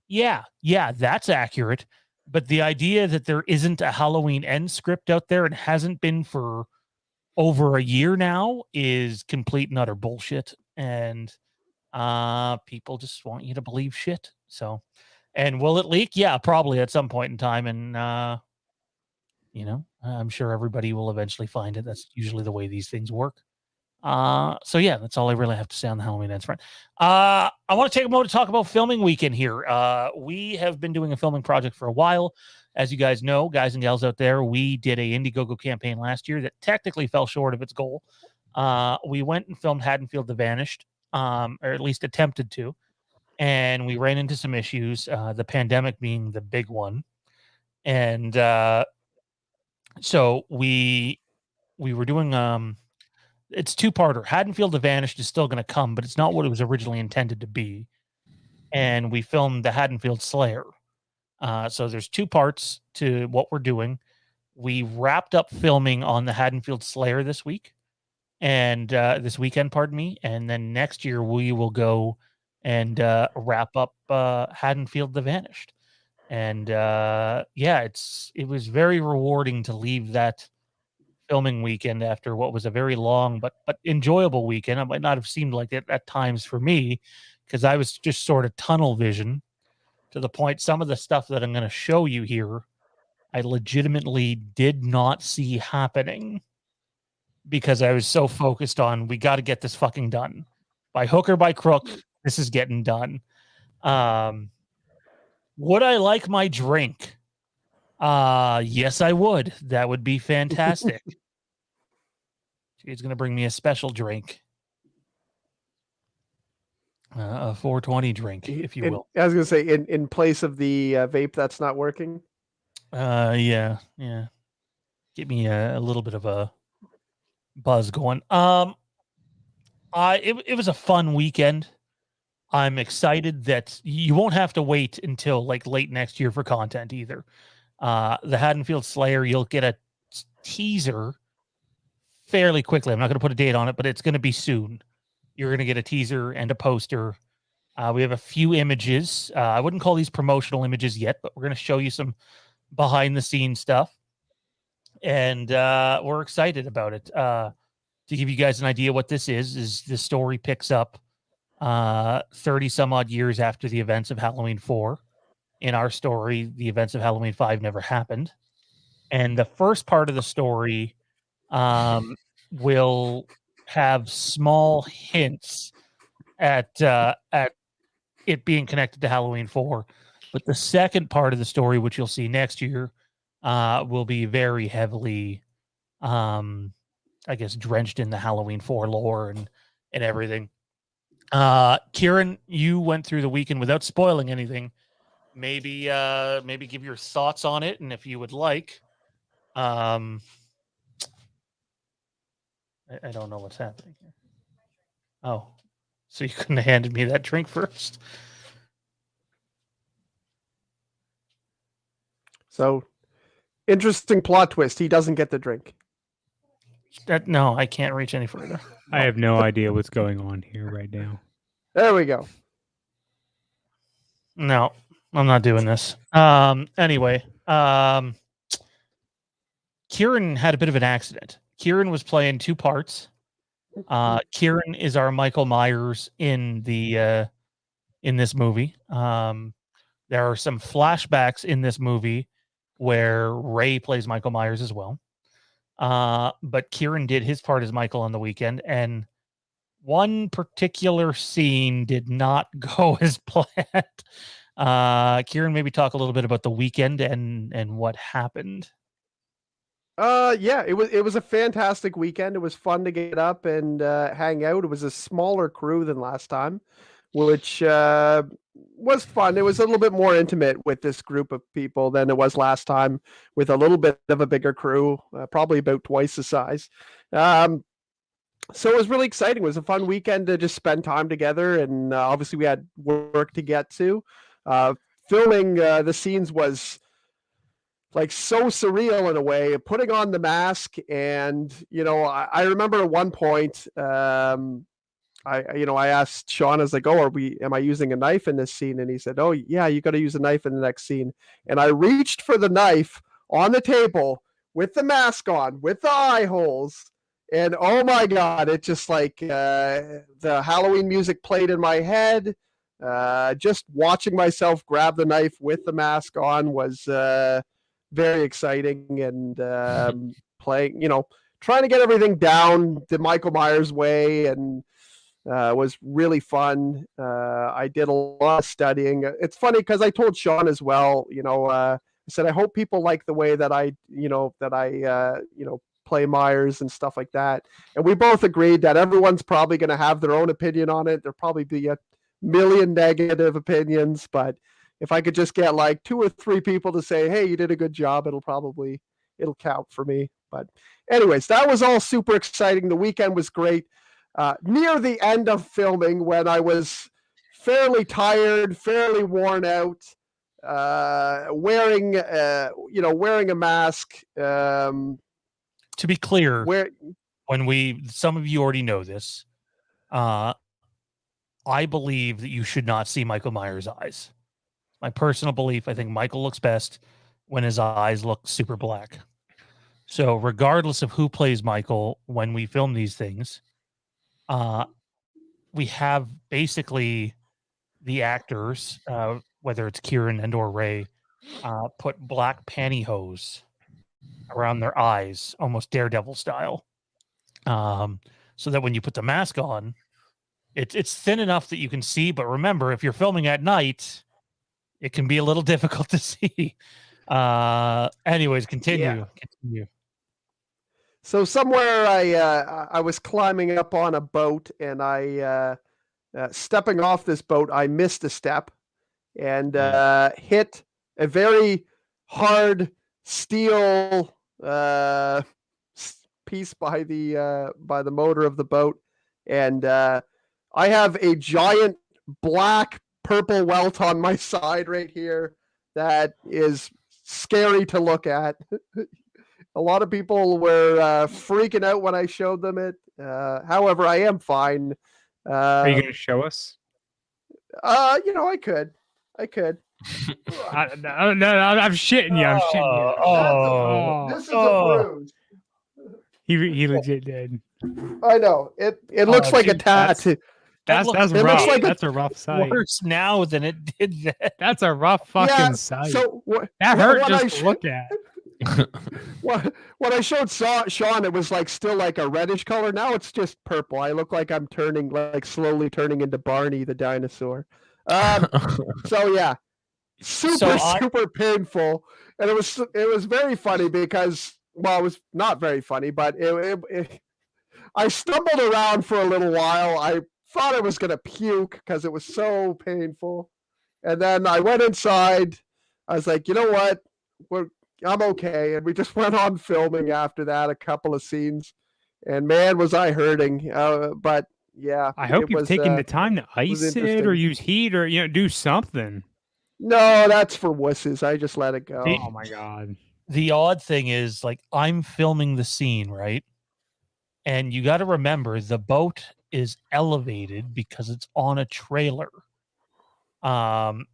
Yeah, that's accurate. But the idea that there isn't a Halloween Ends script out there and hasn't been for over a year now is complete and utter bullshit. And people just want you to believe shit. So, and will it leak? Yeah, probably at some point in time. And, I'm sure everybody will eventually find it. That's usually the way these things work. So yeah, that's all I really have to say on the Halloween Ends front. I want to take a moment to talk about filming weekend here. We have been doing a filming project for a while. As you guys know, guys and gals out there, we did a Indiegogo campaign last year that technically fell short of its goal. We went and filmed Haddonfield the Vanished, or at least attempted to. and we ran into some issues, the pandemic being the big one. And so we were doing it's two-parter. Haddonfield the Vanished is still going to come, but it's not what it was originally intended to be. And we filmed the Haddonfield Slayer. So there's two parts to what we're doing. We wrapped up filming on the Haddonfield Slayer this week, and this weekend, pardon me. And then next year we will go and wrap up Haddonfield the Vanished. And yeah, it was very rewarding to leave that filming weekend after what was a very long but enjoyable weekend. It might not have seemed like it at times for me, because I was just sort of tunnel vision to the point some of the stuff that I'm going to show you here, I legitimately did not see happening because I was so focused on, we got to get this fucking done. By hook or by crook, this is getting done. Would I like my drink? Yes, I would. That would be fantastic. She's going to bring me a special drink. A 420 drink, if you will. I was going to say, in place of the vape that's not working. Yeah. Get me a little bit of a buzz going. It was a fun weekend. I'm excited that you won't have to wait until like late next year for content either. The Haddonfield Slayer, you'll get a teaser fairly quickly. I'm not going to put a date on it, but it's going to be soon. You're going to get a teaser and a poster. We have a few images. I wouldn't call these promotional images yet, but we're going to show you some behind the scenes stuff. And we're excited about it. To give you guys an idea what this is the story picks up 30 some odd years after the events of Halloween 4. In our story, the events of Halloween 5 never happened. And the first part of the story will have small hints at it being connected to Halloween 4. But the second part of the story, which you'll see next year, will be very heavily, I guess, drenched in the Halloween 4 lore and everything. Kieran, you went through the weekend without spoiling anything. Maybe give your thoughts on it, and if you would like, I don't know what's happening here. Oh, so you couldn't have handed me that drink first? So, interesting plot twist. He doesn't get the drink. No, I can't reach any further. I have no idea what's going on here right now. There we go. No, I'm not doing this. Anyway, Kieran had a bit of an accident. Kieran was playing two parts. Kieran is our Michael Myers in this movie. There are some flashbacks in this movie where Ray plays Michael Myers as well. But Kieran did his part as Michael on the weekend, and one particular scene did not go as planned. Kieran, maybe talk a little bit about the weekend and what happened. Yeah, it was a fantastic weekend. It was fun to get up and hang out. It was a smaller crew than last time, which was fun. It was a little bit more intimate with this group of people than it was last time, with a little bit of a bigger crew, probably about twice the size. So it was really exciting. It was a fun weekend to just spend time together, and obviously we had work to get to. Filming the scenes was like so surreal in a way, putting on the mask. And, I remember at one point, I asked Sean, as I go, am I using a knife in this scene? And he said, oh yeah, you got to use a knife in the next scene. And I reached for the knife on the table with the mask on, with the eye holes. And oh my God, it just like the Halloween music played in my head. Just watching myself grab the knife with the mask on was very exciting, and playing, trying to get everything down the Michael Myers way, and was really fun. I did a lot of studying. It's funny because I told Sean as well, I said, I hope people like the way that I play Myers and stuff like that. And we both agreed that everyone's probably going to have their own opinion on it. There'll probably be million negative opinions, but if I could just get like 2 or 3 people to say, hey, you did a good job, it'll count for me. But anyways, that was all super exciting. The weekend was great. Near the end of filming, when I was fairly tired, fairly worn out, wearing a mask. To be clear, some of you already know this, I believe that you should not see Michael Myers' eyes. My personal belief, I think Michael looks best when his eyes look super black. So regardless of who plays Michael when we film these things, we have basically the actors, whether it's Kieran and or Ray, put black pantyhose around their eyes, almost Daredevil style, so that when you put the mask on, it's thin enough that you can see. But remember, if you're filming at night, it can be a little difficult to see. Anyways, continue. So somewhere I was climbing up on a boat, and I stepping off this boat, I missed a step and hit a very hard steel piece by the motor of the boat, and I have a giant black purple welt on my side right here that is scary to look at. A lot of people were freaking out when I showed them it. However, I am fine. Are you going to show us? I could. No, I'm shitting you. I'm shitting you. This is a bruise. He legit did. I know. It looks like a tattoo. That's rough. That's a rough sight. Worse now than it did then. That's a rough fucking sight. So that hurt just to look at. When I showed Sean, it was like still like a reddish color. Now it's just purple. I look like I'm slowly turning into Barney the dinosaur. So yeah, super painful, and it was very funny because, well, it was not very funny, but I stumbled around for a little while. I thought I was gonna puke because it was so painful, and then I went inside. I was like, you know what, I'm okay, and we just went on filming after that, a couple of scenes, and man, was I hurting. But yeah, I hope you've taken the time to ice it or use heat or do something. No, that's for wusses. I just let it go. Oh my god. The odd thing is, like, I'm filming the scene, right? And you got to remember, the boat is elevated because it's on a trailer. I'm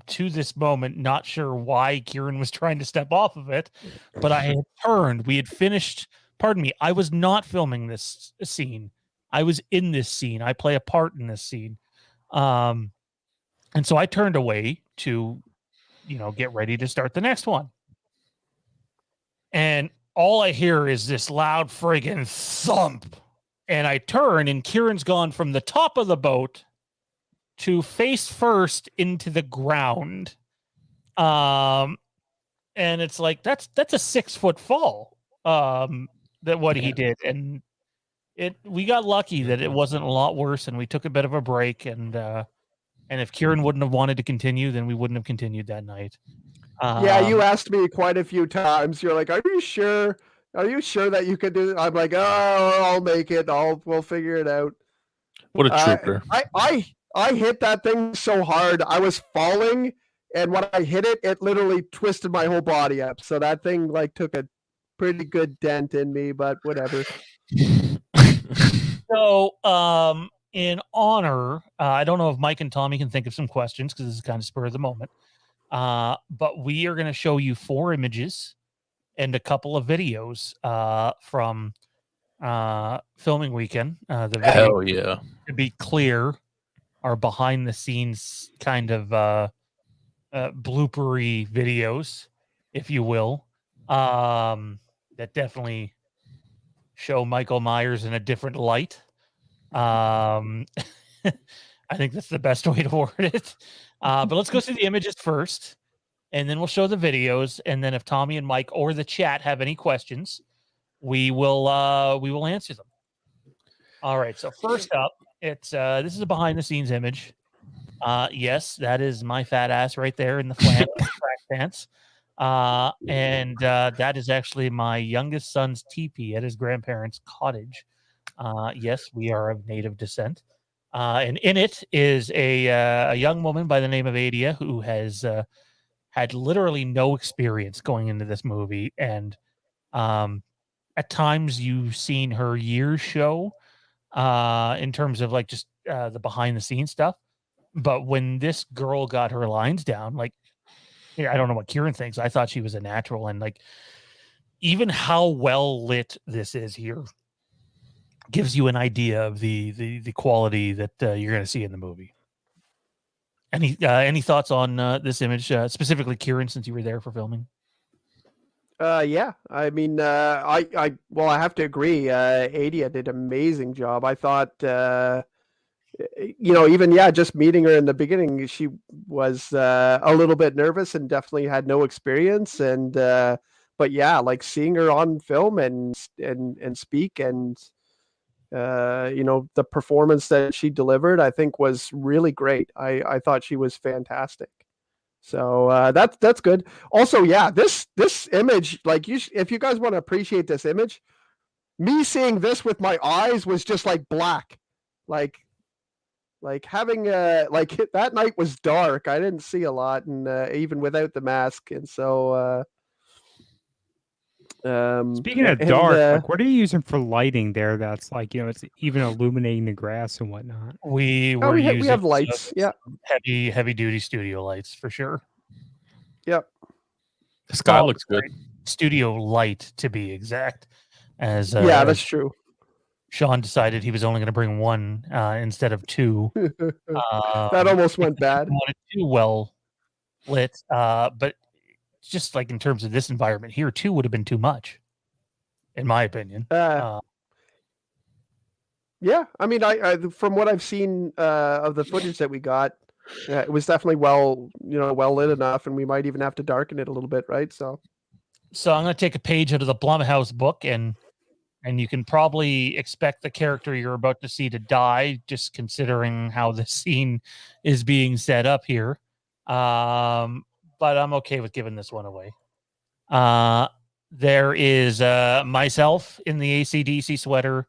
to this moment not sure why Kieran was trying to step off of it, but I had turned. We had finished. Pardon me. I was not filming this scene. I was in this scene. I play a part in this scene. And so I turned away to, get ready to start the next one. And all I hear is this loud friggin' thump. And I turn, and Kieran's gone from the top of the boat to face first into the ground. And it's like, that's a 6-foot fall. That what he did. And we got lucky that it wasn't a lot worse, and we took a bit of a break, and if Kieran wouldn't have wanted to continue, then we wouldn't have continued that night. Yeah, you asked me quite a few times. You're like, "Are you sure? Are you sure that you could do it?" I'm like, "Oh, I'll make it. We'll figure it out." What a trooper! I hit that thing so hard. I was falling, and when I hit it, it literally twisted my whole body up. So that thing took a pretty good dent in me, but whatever. So, in honor, I don't know if Mike and Tommy can think of some questions because this is kind of spur of the moment. But we are going to show you 4 images and a couple of videos from filming weekend. The video, hell yeah! To be clear, are behind the scenes kind of bloopery videos, if you will, that definitely show Michael Myers in a different light. I think that's the best way to word it. But let's go through the images first, and then we'll show the videos. And then if Tommy and Mike or the chat have any questions, we will answer them. All right. So first up, It's this is a behind the scenes image. Yes, that is my fat ass right there in the flannel track pants. And that is actually my youngest son's teepee at his grandparents' cottage. Yes, we are of native descent. And in it is a young woman by the name of Adia who has had literally no experience going into this movie. And at times you've seen her years show in terms of like just the behind the scenes stuff. But when this girl got her lines down, like, I don't know what Kieran thinks. I thought she was a natural, and like even how well lit this is here gives you an idea of the quality that you're going to see in the movie. Any thoughts on this image, specifically Kieran, since you were there for filming? Yeah, I mean, I have to agree. Adia did an amazing job. I thought, even just meeting her in the beginning, she was a little bit nervous and definitely had no experience. And but yeah, like seeing her on film and speak and the performance that she delivered, I think was really great. I thought she was fantastic. So that's good. Also, yeah, this image, like if you guys want to appreciate this image, me seeing this with my eyes was just like black, like having like that night was dark. I didn't see a lot, and even without the mask, and so. Speaking of dark, like what are you using for lighting there? That's like it's even illuminating the grass and whatnot. We have lights, yeah, heavy duty studio lights for sure. Yep. The sky looks good. Studio light, to be exact. As yeah, that's true. Sean decided he was only going to bring one instead of two. That almost went bad. Wanted too well lit, but just like in terms of this environment here, two would have been too much, in my opinion. Yeah, I mean, I from what I've seen of the footage that we got, it was definitely well lit enough, and we might even have to darken it a little bit, right? So I'm going to take a page out of the Blumhouse book, and you can probably expect the character you're about to see to die, just considering how the scene is being set up here. But I'm okay with giving this one away. There is myself in the AC/DC sweater.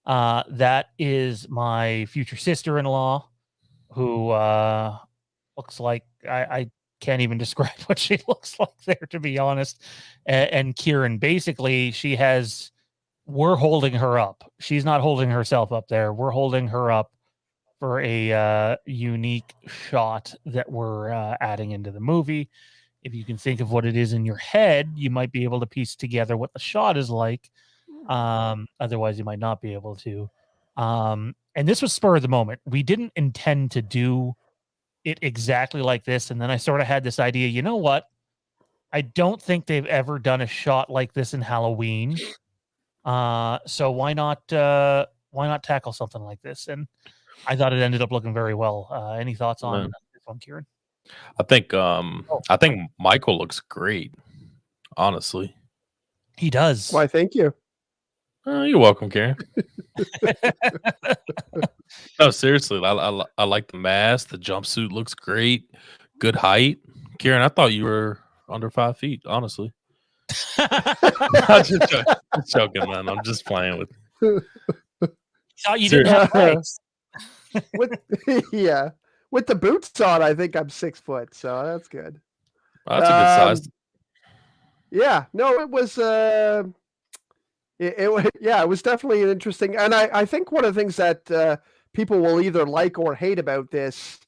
That is my future sister-in-law, who looks like I can't even describe what she looks like there, to be honest. And Kieran, basically, we're holding her up. She's not holding herself up there. We're holding her up for a unique shot that we're adding into the movie. If you can think of what it is in your head, you might be able to piece together what the shot is like. Otherwise, you might not be able to. And this was spur of the moment. We didn't intend to do it exactly like this. And then I sort of had this idea, you know what? I don't think they've ever done a shot like this in Halloween. So why not tackle something like this? And I thought it ended up looking very well. Any thoughts on this one, Kieran? I think Michael looks great. Honestly, he does. Why? Thank you. You're welcome, Kieran. No, seriously, I like the mask. The jumpsuit looks great. Good height, Kieran. I thought you were under 5 feet. Honestly, I'm just joking, man. I'm just playing with. Thought you didn't have legs. With the boots on, I think I'm 6 foot, so that's good. That's a good size. Yeah, no, it was. It was definitely an interesting, and I think one of the things that people will either like or hate about this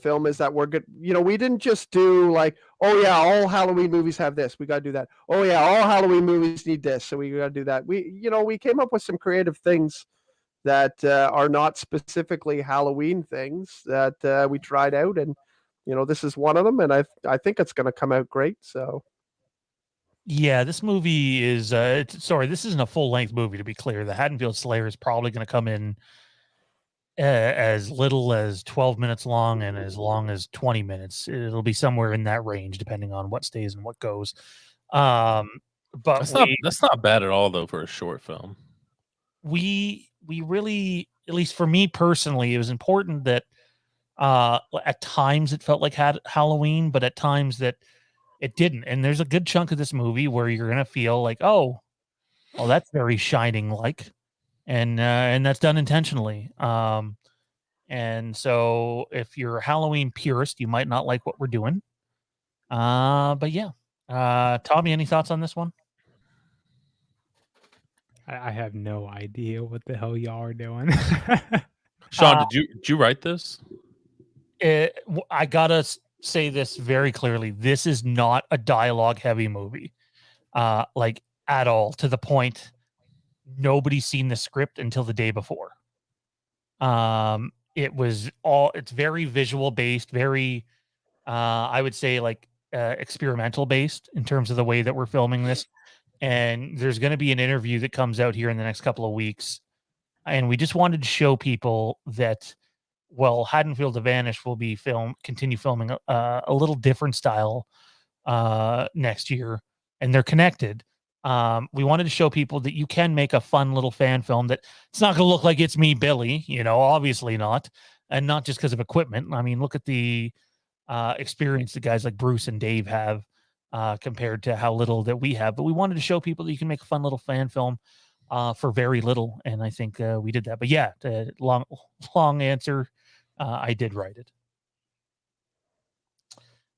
film is that we're good. We didn't just do like, oh yeah, all Halloween movies have this, we got to do that. Oh yeah, all Halloween movies need this, so we got to do that. We came up with some creative things that are not specifically Halloween things that we tried out, and this is one of them, and I think it's going to come out great. So. Yeah, this movie is this isn't a full-length movie, to be clear. The Haddonfield Slayer is probably going to come in as little as 12 minutes long and as long as 20 minutes. It'll be somewhere in that range, depending on what stays and what goes. But that's not bad at all, though, for a short film. we really, at least for me personally, it was important that at times it felt like Halloween, but at times that it didn't. And there's a good chunk of this movie where you're gonna feel like, oh, well, that's very Shining like, and that's done intentionally. And so if you're a Halloween purist, you might not like what we're doing. But yeah. Tommy, any thoughts on this one? I have no idea what the hell y'all are doing. Sean, did you write this? I gotta say this very clearly. This is not a dialogue heavy movie, like at all. To the point, nobody's seen the script until the day before. It's very visual based, very, I would say like experimental based in terms of the way that we're filming this. And there's going to be an interview that comes out here in the next couple of weeks. And we just wanted to show people that, well, Haddonfield to Vanish will be continue filming a little different style next year, and they're connected. We wanted to show people that you can make a fun little fan film that it's not going to look like It's Me, Billy, obviously not. And not just because of equipment. I mean, look at the experience that guys like Bruce and Dave have compared to how little that we have. But we wanted to show people that you can make a fun little fan film for very little. And I think we did that. But yeah, long answer. I did write it.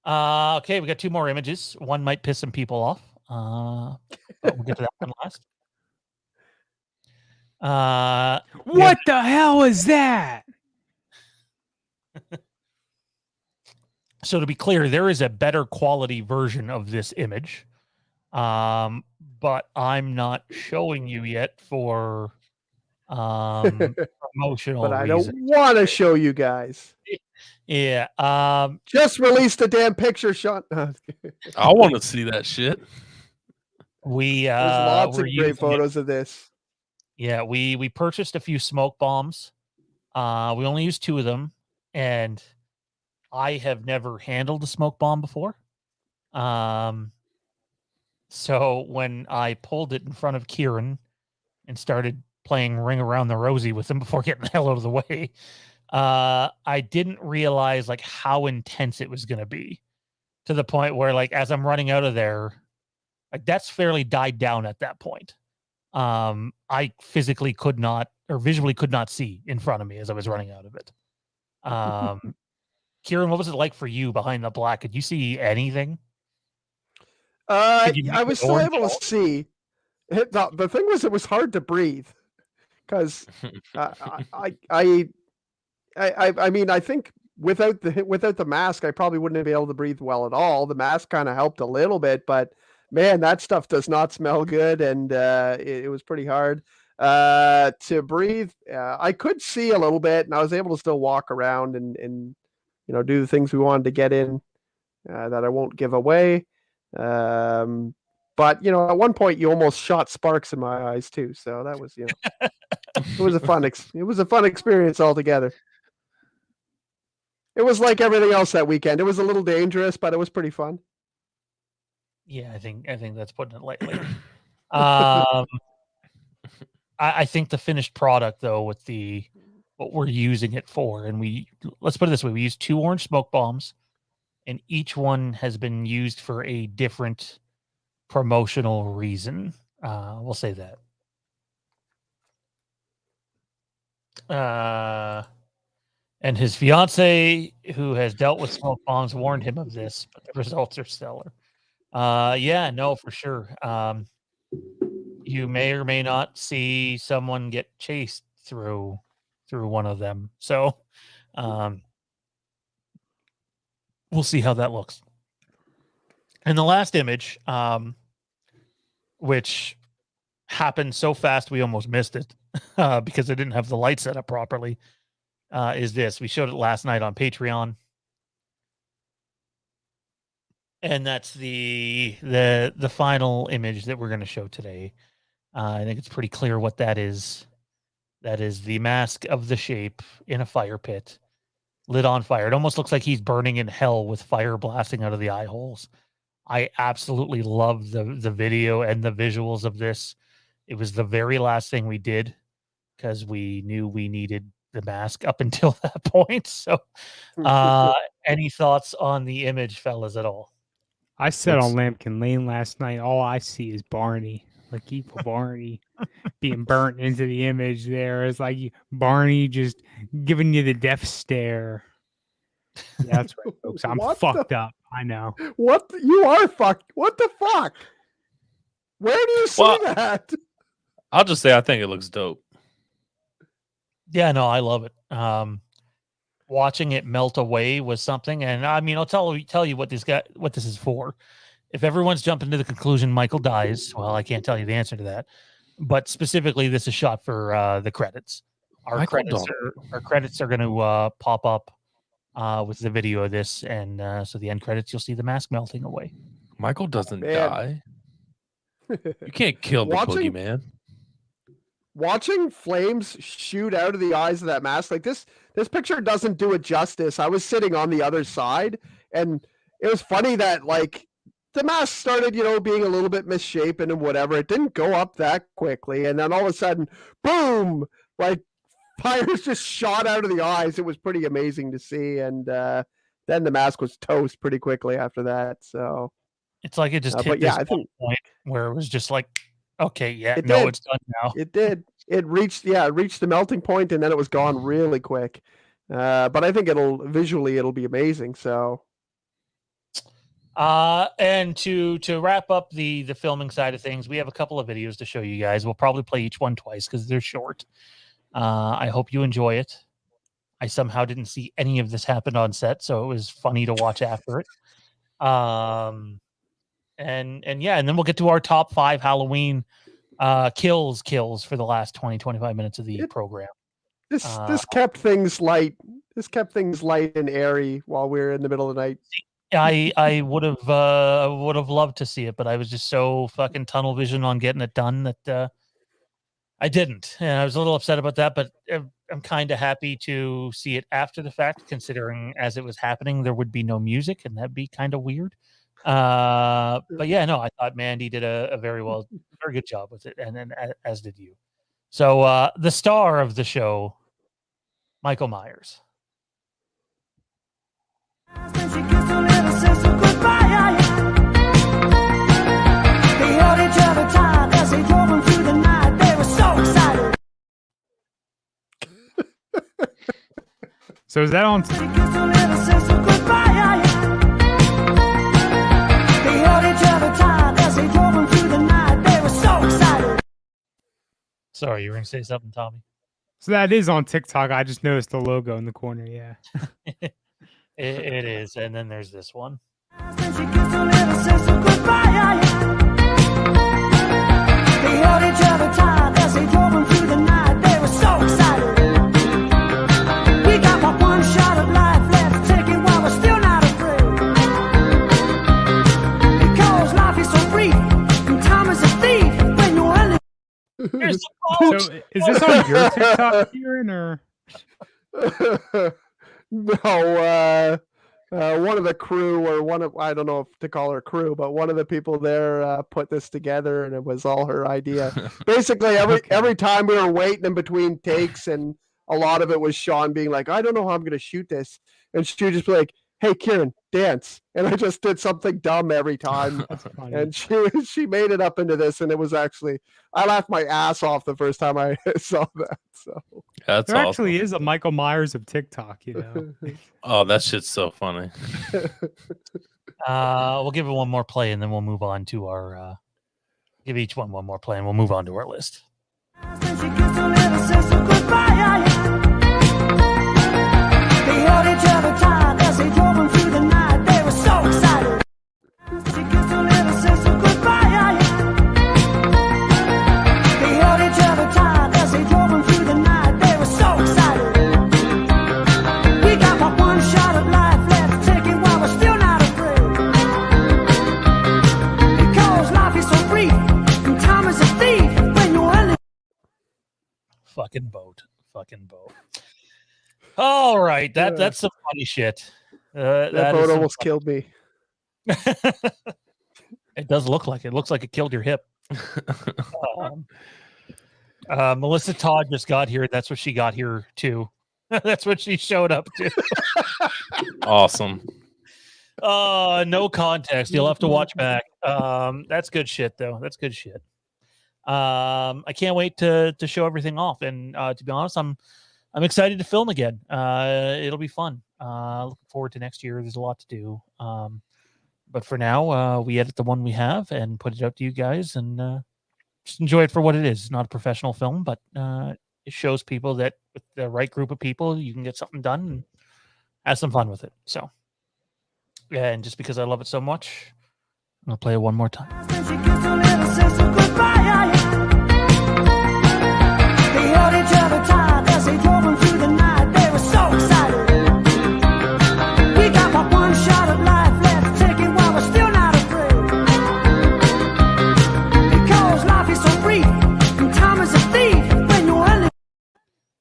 Okay, we got 2 more images. One might piss some people off. But we'll get to that one last. What the hell is that? So to be clear, there is a better quality version of this image, but I'm not showing you yet for promotional but I reasons. don't want to show you guys. Yeah. Just release the damn picture, Sean. I want to see that shit. There's lots of great photos of this. Yeah, we purchased a few smoke bombs. We only used 2 of them, and I have never handled a smoke bomb before. So when I pulled it in front of Kieran and started playing Ring Around the Rosie with him before getting the hell out of the way, I didn't realize like how intense it was going to be, to the point where like as I'm running out of there, like that's fairly died down at that point. I physically could not, or visually could not see in front of me as I was running out of it. Kieran, what was it like for you behind the black? Could you see anything? I was still able to see. The thing was, it was hard to breathe because I mean, I think without the mask, I probably wouldn't be able to breathe well at all. The mask kind of helped a little bit, but man, that stuff does not smell good, and it was pretty hard to breathe. I could see a little bit, and I was able to still walk around and do the things we wanted to get in that I won't give away. But at one point you almost shot sparks in my eyes too. So that was, it was a fun experience altogether. It was like everything else that weekend. It was a little dangerous, but it was pretty fun. Yeah, I think that's putting it lightly. I think the finished product though, with what we're using it for, and let's put it this way: we used 2 orange smoke bombs, and each one has been used for a different promotional reason. We'll say that. And his fiance, who has dealt with smoke bombs, warned him of this, but the results are stellar. Yeah, no, for sure. You may or may not see someone get chased through one of them. So we'll see how that looks. And the last image, which happened so fast we almost missed it because I didn't have the light set up properly, is this. We showed it last night on Patreon. And that's the final image that we're going to show today. I think it's pretty clear what that is. That is the mask of the Shape in a fire pit, lit on fire. It almost looks like he's burning in hell with fire blasting out of the eye holes. I absolutely love the video and the visuals of this. It was the very last thing we did because we knew we needed the mask up until that point. So, any thoughts on the image, fellas, at all? I said on Lambkin Lane last night, all I see is Barney, like evil Barney being burnt into the image there. It's like Barney just giving you the death stare. Yeah, that's right, folks. I'm fucked up. I know. What? You are fucked. What the fuck? Where do you see that? I'll just say I think it looks dope. Yeah, no, I love it. Watching it melt away was something, and I mean, I'll tell you what this is for. If everyone's jumping to the conclusion Michael dies, well, I can't tell you the answer to that. But specifically, this is shot for the credits. Our credits are going to pop up with the video of this, and so the end credits, you'll see the mask melting away. Michael doesn't die. You can't kill the boogeyman. Watching flames shoot out of the eyes of that mask, like this picture doesn't do it justice. I was sitting on the other side, and it was funny that like the mask started, being a little bit misshapen and whatever. It didn't go up that quickly, and then all of a sudden, boom! Like fires just shot out of the eyes. It was pretty amazing to see, and then the mask was toast pretty quickly after that. So it's like it just hit this point where it was just like, okay, it's done now. It did. It reached the melting point, and then it was gone really quick. But I think it'll be amazing. So, and to wrap up the filming side of things, we have a couple of videos to show you guys. We'll probably play each one twice because they're short. I hope you enjoy it. I somehow didn't see any of this happen on set, so it was funny to watch after it. And then we'll get to our top 5 Halloween kills for the last 20-25 minutes of the program. This kept things light. This kept things light and airy while we were in the middle of the night. I would have loved to see it, but I was just so fucking tunnel vision on getting it done that I didn't. And I was a little upset about that, but I'm kind of happy to see it after the fact, considering as it was happening there would be no music, and that'd be kind of weird. But yeah, no, I thought Mandy did a very good job with it, and then as did you. So the star of the show, Michael Myers. So is that on? Sorry, you were going to say something, Tommy? So that is on TikTok. I just noticed the logo in the corner. Yeah. It is. And then there's this one. So is this on your TikTok, Kieran, or? No, one of the crew, or I don't know if to call her crew, but one of the people there put this together, and it was all her idea. Basically, every time we were waiting in between takes, and a lot of it was Sean being like, I don't know how I'm going to shoot this. And she would just be like, hey, Kieran, dance. And I just did something dumb every time. And she made it up into this, and it was actually, I laughed my ass off the first time I saw that. So that's there awesome. Actually is a Michael Myers of TikTok, Oh, that shit's so funny. We'll give it one more play, and then we'll move on to our give each one more play, and we'll move on to our list. Fucking boat. All right, that's some funny shit. That boat almost killed me. It does look like it. Looks like it killed your hip. Melissa Todd just got here. That's what she got here too. That's what she showed up to. Awesome. No context. You'll have to watch back. That's good shit though. That's good shit. I can't wait to show everything off. And to be honest, I'm excited to film again. It'll be fun. Looking forward to next year. There's a lot to do. But for now, we edit the one we have and put it out to you guys, and just enjoy it for what it is. It's not a professional film, but it shows people that with the right group of people, you can get something done and have some fun with it. So, yeah, and just because I love it so much, I'm gonna play it one more time. They held each other tight as they drove them through the night. They were so excited. We got but one shot at life left, take it while we're still not afraid. Because life is so brief, and time is a thief when you're in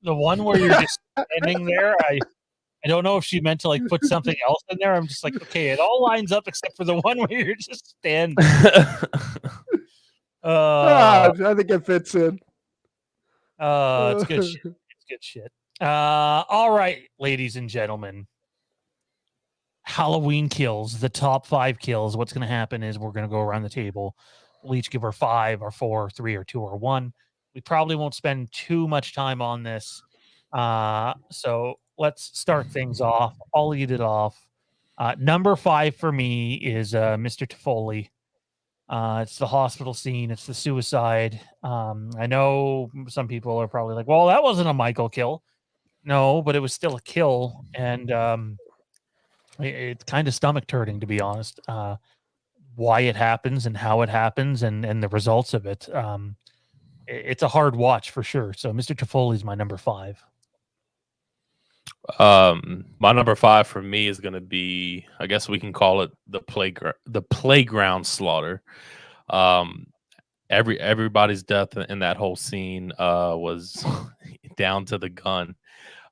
the one where you're just standing there. I don't know if she meant to like put something else in there. I'm just like, okay, it all lines up except for the one where you're just standing. I think it fits in. It's good shit. It's good shit. All right, ladies and gentlemen. Halloween kills, the top 5 kills. What's going to happen is we're going to go around the table. We'll each give our 5, or 4, or 3, or 2, or 1. We probably won't spend too much time on this. So let's start things off. I'll lead it off. Number 5 for me is Mr. Toffoli. It's the hospital scene. It's the suicide. I know some people are probably like, well, that wasn't a Michael kill. No, but it was still a kill. And it's kind of stomach turning, to be honest, why it happens and how it happens and the results of it. It's a hard watch for sure. So Mr. Toffoli is my number 5. My number 5 for me is going to be, I guess we can call it the playground slaughter. Everybody's death in that whole scene was down to the gun.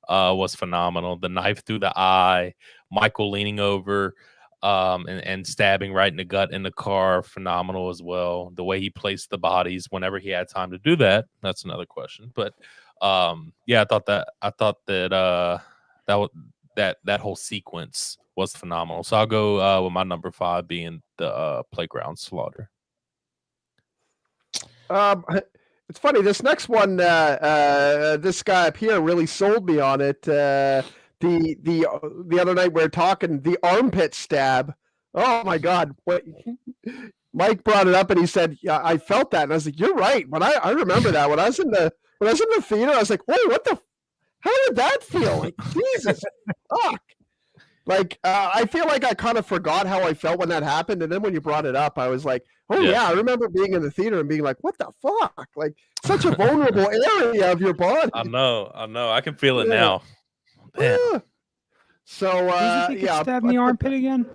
Was phenomenal. The knife through the eye, Michael leaning over and stabbing right in the gut in the car, phenomenal as well. The way he placed the bodies whenever he had time to do that, that's another question. But yeah, I thought that that whole sequence was phenomenal. So I'll go with my number 5 being the playground slaughter. It's funny. This next one, this guy up here really sold me on it. The other night we were talking the armpit stab. Oh my God! What Mike brought it up and he said, "Yeah, I felt that," and I was like, "You're right." But I remember that when I was in the theater, I was like, "Whoa, what the? How did that feel? Like Jesus, fuck!" Like I feel like I kind of forgot how I felt when that happened, and then when you brought it up, I was like, "Oh yeah, I remember being in the theater and being like, what the fuck? Like such a vulnerable area of your body." I know. I can feel it now. Man. Yeah. So yeah, stab in the armpit again.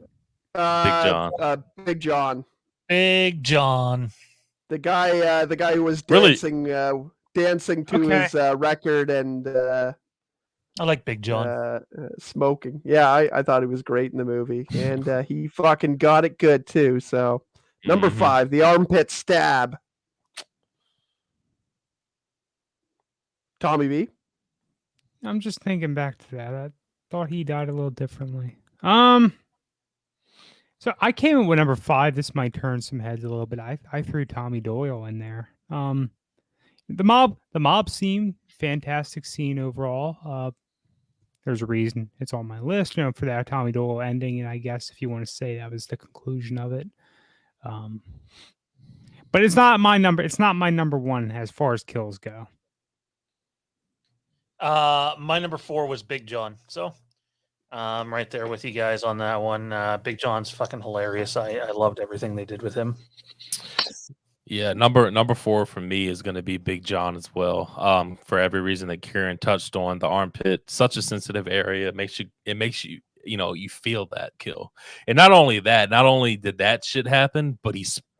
Big John. Big John. The guy who was dancing to his record and. I like Big John. Smoking. Yeah, I thought he was great in the movie. And he fucking got it good too. So number 5, the armpit stab. Tommy B. I'm just thinking back to that. I thought he died a little differently. So I came in with number 5. This might turn some heads a little bit. I threw Tommy Doyle in there. The mob scene, fantastic scene overall. There's a reason it's on my list, for that Tommy Doyle ending, and I guess if you want to say that was the conclusion of it. But it's not my number. It's not my number 1 as far as kills go. My number 4 was Big John. So I'm right there with you guys on that one. Big John's fucking hilarious. I loved everything they did with him. Yeah, number 4 for me is going to be Big John as well. For every reason that Kieran touched on, the armpit, such a sensitive area. It makes you you feel that kill. And not only did that shit happen, but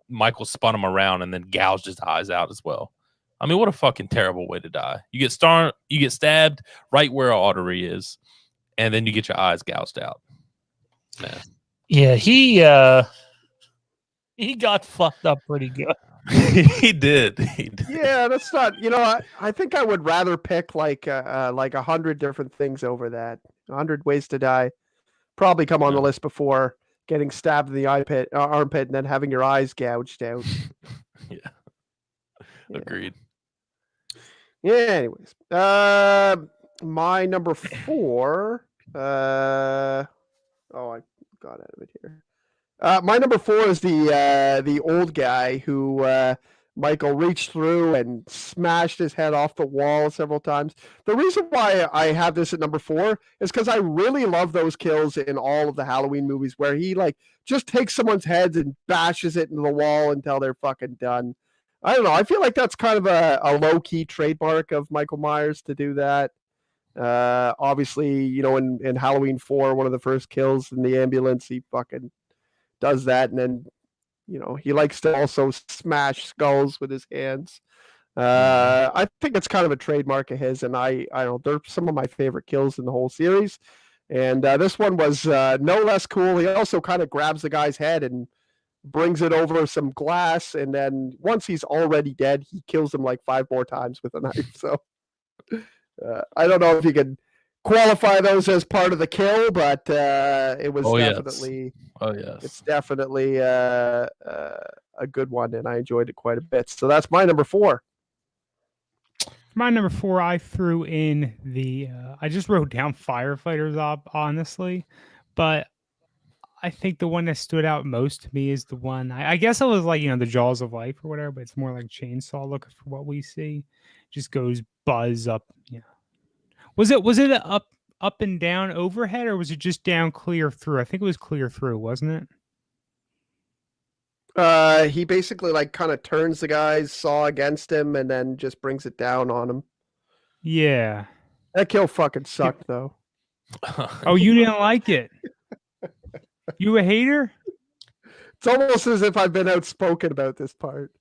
Michael spun him around and then gouged his eyes out as well. I mean, what a fucking terrible way to die. You get stabbed right where an artery is, and then you get your eyes gouged out. Man. Yeah, he got fucked up pretty good. He did. He did. Yeah, that's not. I think I would rather pick like 100 different things over that. 100 Ways to Die probably come on the Yeah. list before getting stabbed in the armpit and then having your eyes gouged out. Yeah. Yeah. Agreed. Yeah. Anyways, my number 4. I got out of it here. My number 4 is the old guy who Michael reached through and smashed his head off the wall several times. The reason why I have this at number 4 is because I really love those kills in all of the Halloween movies where he like just takes someone's heads and bashes it into the wall until they're fucking done. I don't know. I feel like that's kind of a low key trademark of Michael Myers to do that. Obviously, in Halloween 4, one of the first kills in the ambulance, he fucking does that, and then he likes to also smash skulls with his hands. I think it's kind of a trademark of his, and I don't. They're some of my favorite kills in the whole series, and this one was no less cool. He also kind of grabs the guy's head and brings it over some glass, and then once he's already dead, he kills him like 5 more times with a knife. So I don't know if you can qualify those as part of the kill, but it was definitely. Oh yes, it's definitely a good one, and I enjoyed it quite a bit. So that's my number 4. My number 4, I threw in I just wrote down firefighters up, honestly, but I think the one that stood out most to me is the one, I guess it was like, the Jaws of Life or whatever, but it's more like Chainsaw looking for what we see. Just goes buzz up. Yeah. Was it up and down overhead, or was it just down clear through? I think it was clear through, wasn't it? He basically like kind of turns the guy's saw against him and then just brings it down on him. Yeah. That kill fucking sucked though. Oh, you didn't like it? You a hater? It's almost as if I've been outspoken about this part.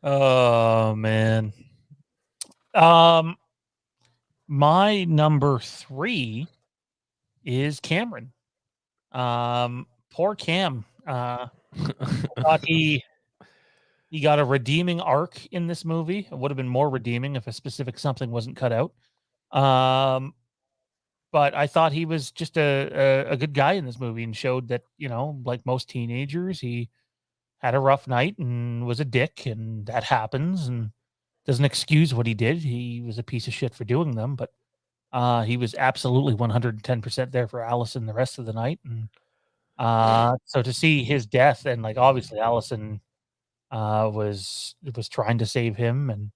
Oh man. My number 3 is Cameron. Poor Cam. Thought he got a redeeming arc in this movie. It would have been more redeeming if a specific something wasn't cut out. But I thought he was just a good guy in this movie and showed that, like most teenagers, he had a rough night and was a dick, and that happens and doesn't excuse what he did. He was a piece of shit for doing them, but he was absolutely 110% there for Allison the rest of the night. And so to see his death, and like obviously Allison was trying to save him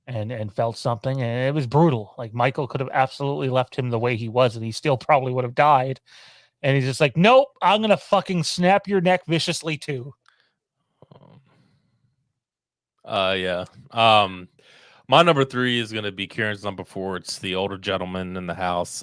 and felt something, and it was brutal. Like Michael could have absolutely left him the way he was, and he still probably would have died. And he's just like, nope, I'm gonna fucking snap your neck viciously too. Yeah. My number 3 is gonna be Kieran's number 4. It's the older gentleman in the house,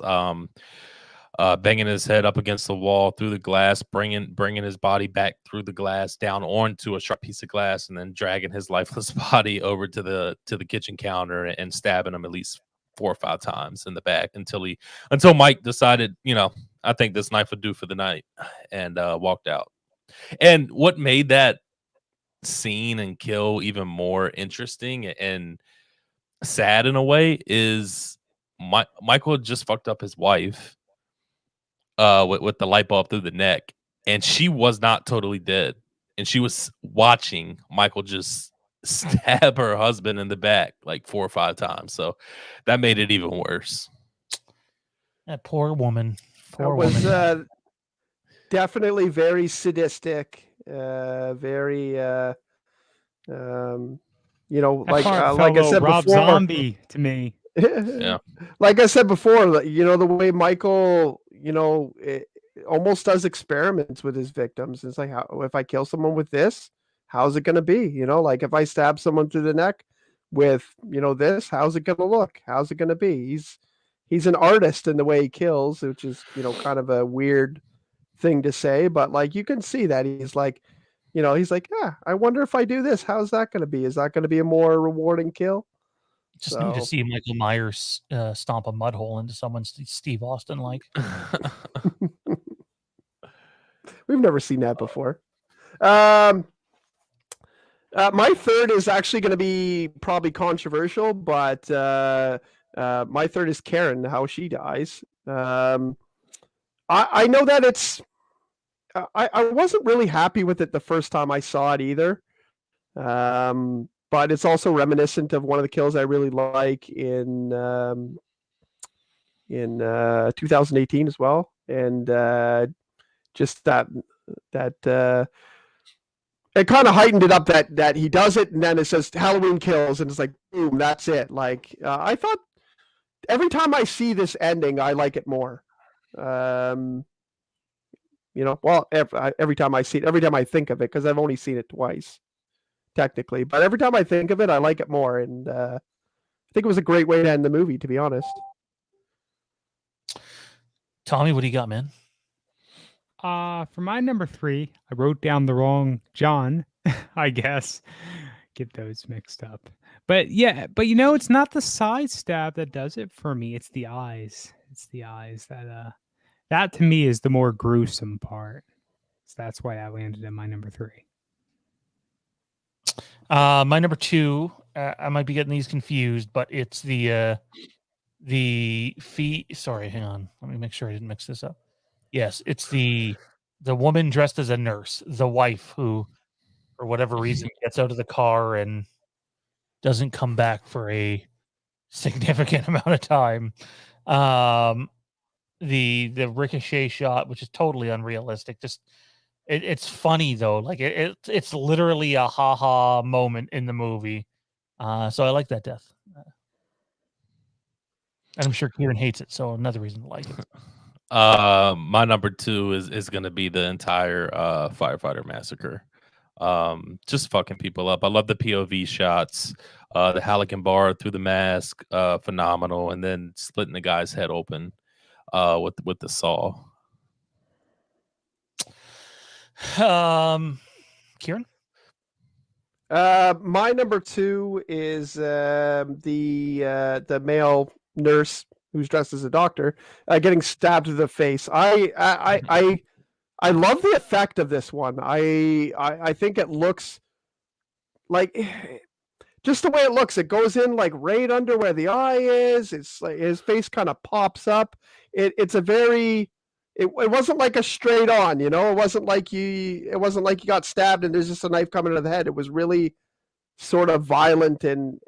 banging his head up against the wall through the glass, bringing his body back through the glass down onto a sharp piece of glass, and then dragging his lifeless body over to the kitchen counter and stabbing him at least 4 or 5 times in the back until Mike decided, I think this knife would do for the night, and walked out. And what made that scene and kill even more interesting and sad in a way is Michael had just fucked up his wife with the light bulb through the neck, and she was not totally dead, and she was watching Michael just stab her husband in the back like 4 or 5 times, so that made it even worse. That poor woman. That was definitely very sadistic, very like I said Rob before, Zombie to me. Yeah. Like I said before, the way Michael, it almost does experiments with his victims. It's like, how, if I kill someone with this, how's it going to be? Like if I stab someone through the neck with, this, how's it going to look? How's it going to be? He's an artist in the way he kills, which is, kind of a weird thing to say, but like you can see that he's like, he's like, I wonder if I do this, how's that going to be? Is that going to be a more rewarding kill? Just need to see Michael Myers stomp a mud hole into someone's Steve Austin like. We've never seen that before. My third is actually going to be probably controversial, but my third is Karen, how she dies. I know that it's. I wasn't really happy with it the first time I saw it either. But it's also reminiscent of one of the kills I really like in 2018 as well, and just that it kind of heightened it up that he does it, and then it says Halloween Kills, and it's like boom, that's it. Like I thought, every time I see this ending, I like it more. Well, every time I see it, every time I think of it, because I've only seen it twice, technically. But every time I think of it, I like it more, and I think it was a great way to end the movie, to be honest. Tommy, what do you got, man? For my number 3, I wrote down the wrong John, I guess. Get those mixed up. But yeah, it's not the side stab that does it for me. It's the eyes. It's the eyes that to me is the more gruesome part. So that's why I landed in my number 3. My number 2, I might be getting these confused, but it's the fee. Sorry, hang on. Let me make sure I didn't mix this up. Yes, it's the woman dressed as a nurse, the wife who, for whatever reason, gets out of the car and doesn't come back for a significant amount of time. The ricochet shot, which is totally unrealistic. Just it's funny though. Like it's literally a ha-ha moment in the movie. So I like that death. And I'm sure Kieran hates it, so another reason to like it. My number 2 is going to be the entire firefighter massacre. Just fucking people up. I love the POV shots, the Halligan bar through the mask, phenomenal, and then splitting the guy's head open with the saw. Kieran? My number 2 is the male nurse who's dressed as a doctor getting stabbed to the face. I love the effect of this one. I think it looks like just the way it looks. It goes in like right under where the eye is. It's like his face kind of pops up. It's a very. It wasn't like a straight on, It wasn't like you got stabbed and there's just a knife coming to the head. It was really sort of violent, and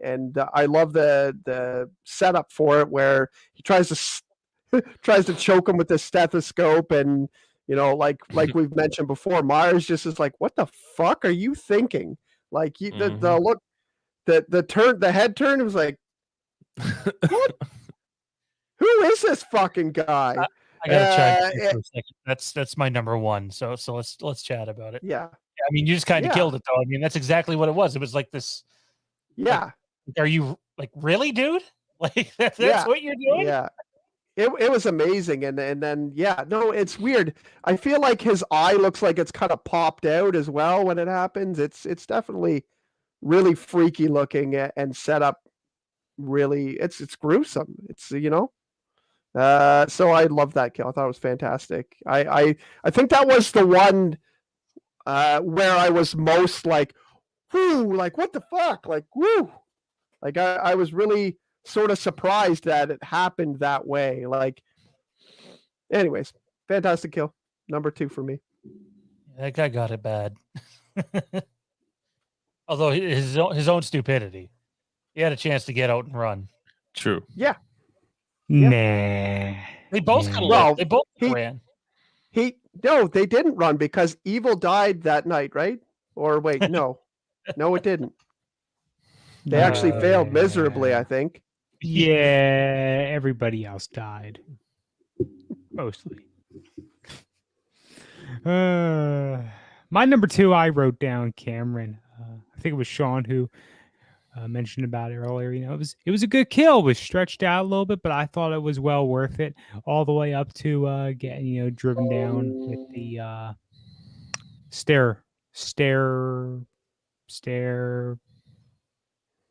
I love the setup for it, where he tries to choke him with the stethoscope, and like we've mentioned before, Myers just is like, what the fuck are you thinking? Like the look, the head turn, it was like, what? Who is this fucking guy? I gotta chime in for a second. That's my number 1. So let's chat about it. Yeah. I mean, you just kind of killed it, though. I mean, that's exactly what it was. It was like this. Yeah. Like, are you like really, dude? Like that's what you're doing? Yeah. It was amazing, and then no, it's weird. I feel like his eye looks like it's kind of popped out as well when it happens. It's definitely really freaky looking and set up. Really, it's gruesome. It's so I love that kill. I thought it was fantastic. I think that was the one where I was most like, whoo, like what the fuck, like whoo, like I was really sort of surprised that it happened that way. Like, anyways, fantastic kill. Number 2 for me. That guy got it bad. Although his own stupidity, he had a chance to get out and run. True. Yeah. Nah. They both could have. Well, They both ran. No, they didn't run because Evil died that night, right? Or wait, no, it didn't. They actually failed miserably, I think. Yeah, everybody else died. Mostly. My number 2, I wrote down Cameron. I think it was Sean who mentioned about it earlier. It was a good kill. It was stretched out a little bit, but I thought it was well worth it. All the way up to getting driven down with the stair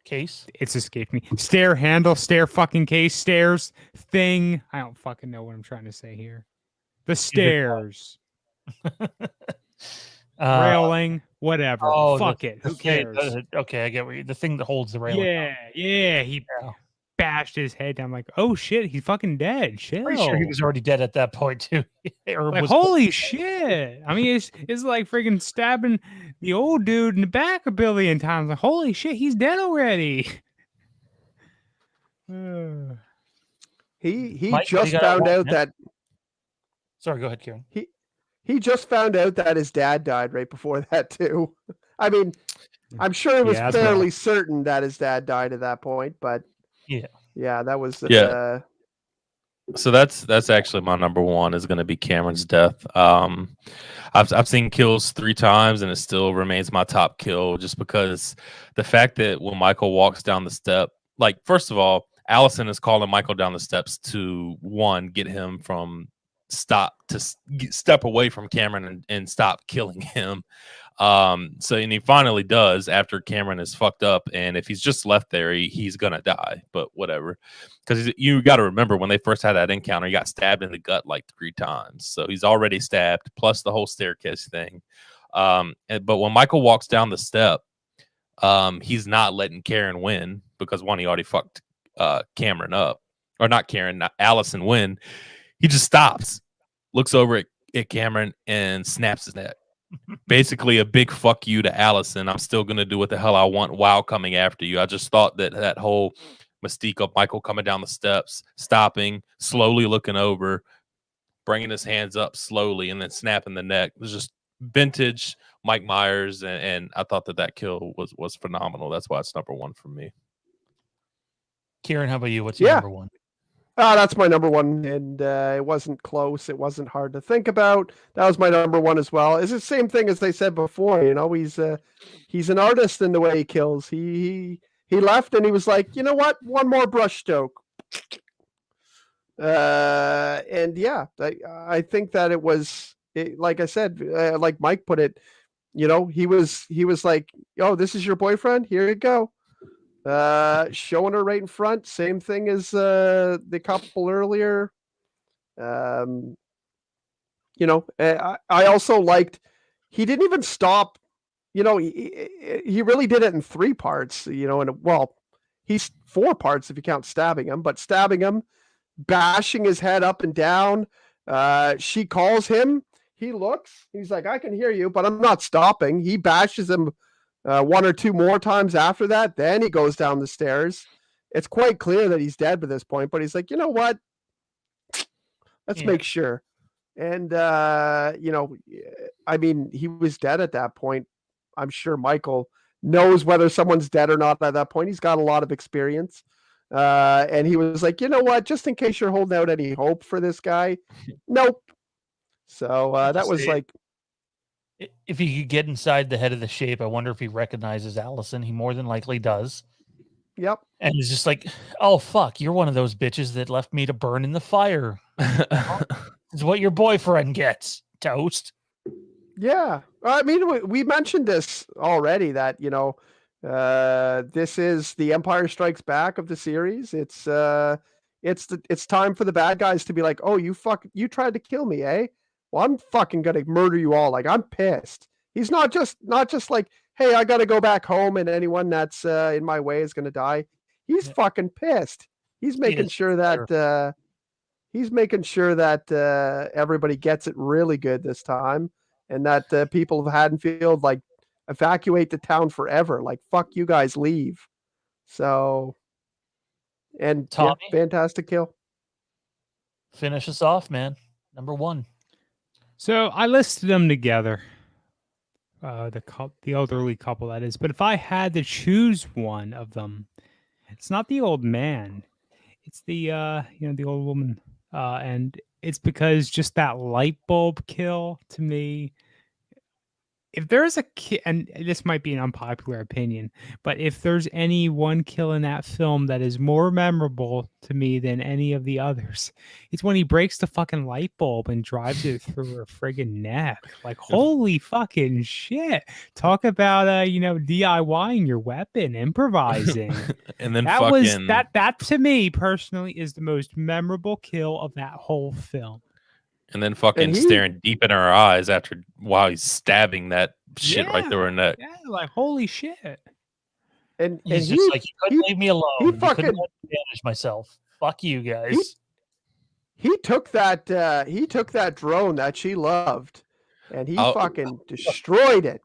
Case. It's escaped me. Stair handle, stair fucking case, stairs thing. I don't fucking know what I'm trying to say here. The stairs. Railing, whatever. Oh, Fuck it. Who cares? Okay, I get the thing that holds the railing. Yeah. He bashed his head down. I'm like, oh shit, he's fucking dead. Chill. Pretty sure he was already dead at that point too. Like, holy shit. I mean, it's like freaking stabbing the old dude in the back a billion times. Like, holy shit, he's dead already. He Mike, just found out that. Sorry, go ahead, Kieran. He just found out that his dad died right before that too. I mean, I'm sure it was fairly certain that his dad died at that point, but yeah, that was So that's actually my number one is going to be Cameron's death. I've seen kills 3 times and it still remains my top kill just because the fact that when Michael walks down the step, like first of all, Allison is calling Michael down the steps to get him from step away from Cameron and stop killing him. And he finally does after Cameron is fucked up, and if he's just left there, he's gonna die. But whatever, because you got to remember when they first had that encounter, he got stabbed in the gut like 3 times, so he's already stabbed. Plus the whole staircase thing. But when Michael walks down the step, he's not letting Karen win because one, he already fucked Cameron up, or not Allison win. He just stops, looks over at Cameron, and snaps his neck. Basically a big fuck you to Allison. I'm still going to do what the hell I want while coming after you. I just thought that whole mystique of Michael coming down the steps, stopping, slowly looking over, bringing his hands up slowly, and then snapping the neck. It was just vintage Mike Myers, and I thought that kill was phenomenal. That's why it's number one for me. Kieran, how about you? What's your number one? That's my number one, and it wasn't close. It wasn't hard to think about. That was my number one as well. It's the same thing as they said before. You know, he's an artist in the way he kills. He left and he was like, you know what? One more brush stroke. And yeah, I think that it was like I said, like Mike put it. You know, he was like, oh, this is your boyfriend. Here you go. Showing her right in front, same thing as the couple earlier. You know, I also liked he didn't even stop. You know, he really did it in 3 parts. You know, and he's 4 parts if you count stabbing him, but stabbing him, bashing his head up and down. She calls him. He looks. He's like, I can hear you, but I'm not stopping. He bashes him 1 or 2 more times after that. Then he goes down the stairs. It's quite clear that he's dead by this point, but he's like, you know what? Let's make sure. And, you know, I mean, he was dead at that point. I'm sure Michael knows whether someone's dead or not at that point. He's got a lot of experience. And he was like, you know what? Just in case you're holding out any hope for this guy. Nope. So that was like, if he could get inside the head of the shape, I wonder if he recognizes Allison. He more than likely does. Yep. And he's just like, oh, fuck, you're one of those bitches that left me to burn in the fire. Is what your boyfriend gets, toast. Yeah. I mean, we mentioned this already that, you know, this is the Empire Strikes Back of the series. It's time for the bad guys to be like, oh, you tried to kill me, eh? Well, I'm fucking gonna murder you all. Like, I'm pissed. He's not just like, hey, I gotta go back home and anyone that's in my way is gonna die. He's fucking pissed. He's making sure that everybody gets it really good this time, and that people of Haddonfield like evacuate the town forever. Like, fuck you guys, leave. So, and Tommy, fantastic kill. Finish us off, man. Number one. So I listed them together, the elderly couple, that is. But if I had to choose one of them, it's not the old man, it's the the old woman, and it's because just that light bulb kill to me. If there's a kid, and this might be an unpopular opinion, but if there's any one kill in that film that is more memorable to me than any of the others, it's when he breaks the fucking light bulb and drives it through her friggin' neck. Like, holy fucking shit. Talk about, DIYing your weapon, improvising. And then that to me personally is the most memorable kill of that whole film. And then fucking staring deep in her eyes while he's stabbing that shit right through her neck. Yeah, like holy shit. And he's just like, you couldn't leave me alone. You couldn't let me manage myself. Fuck you guys. He took that drone that she loved, and he fucking destroyed it.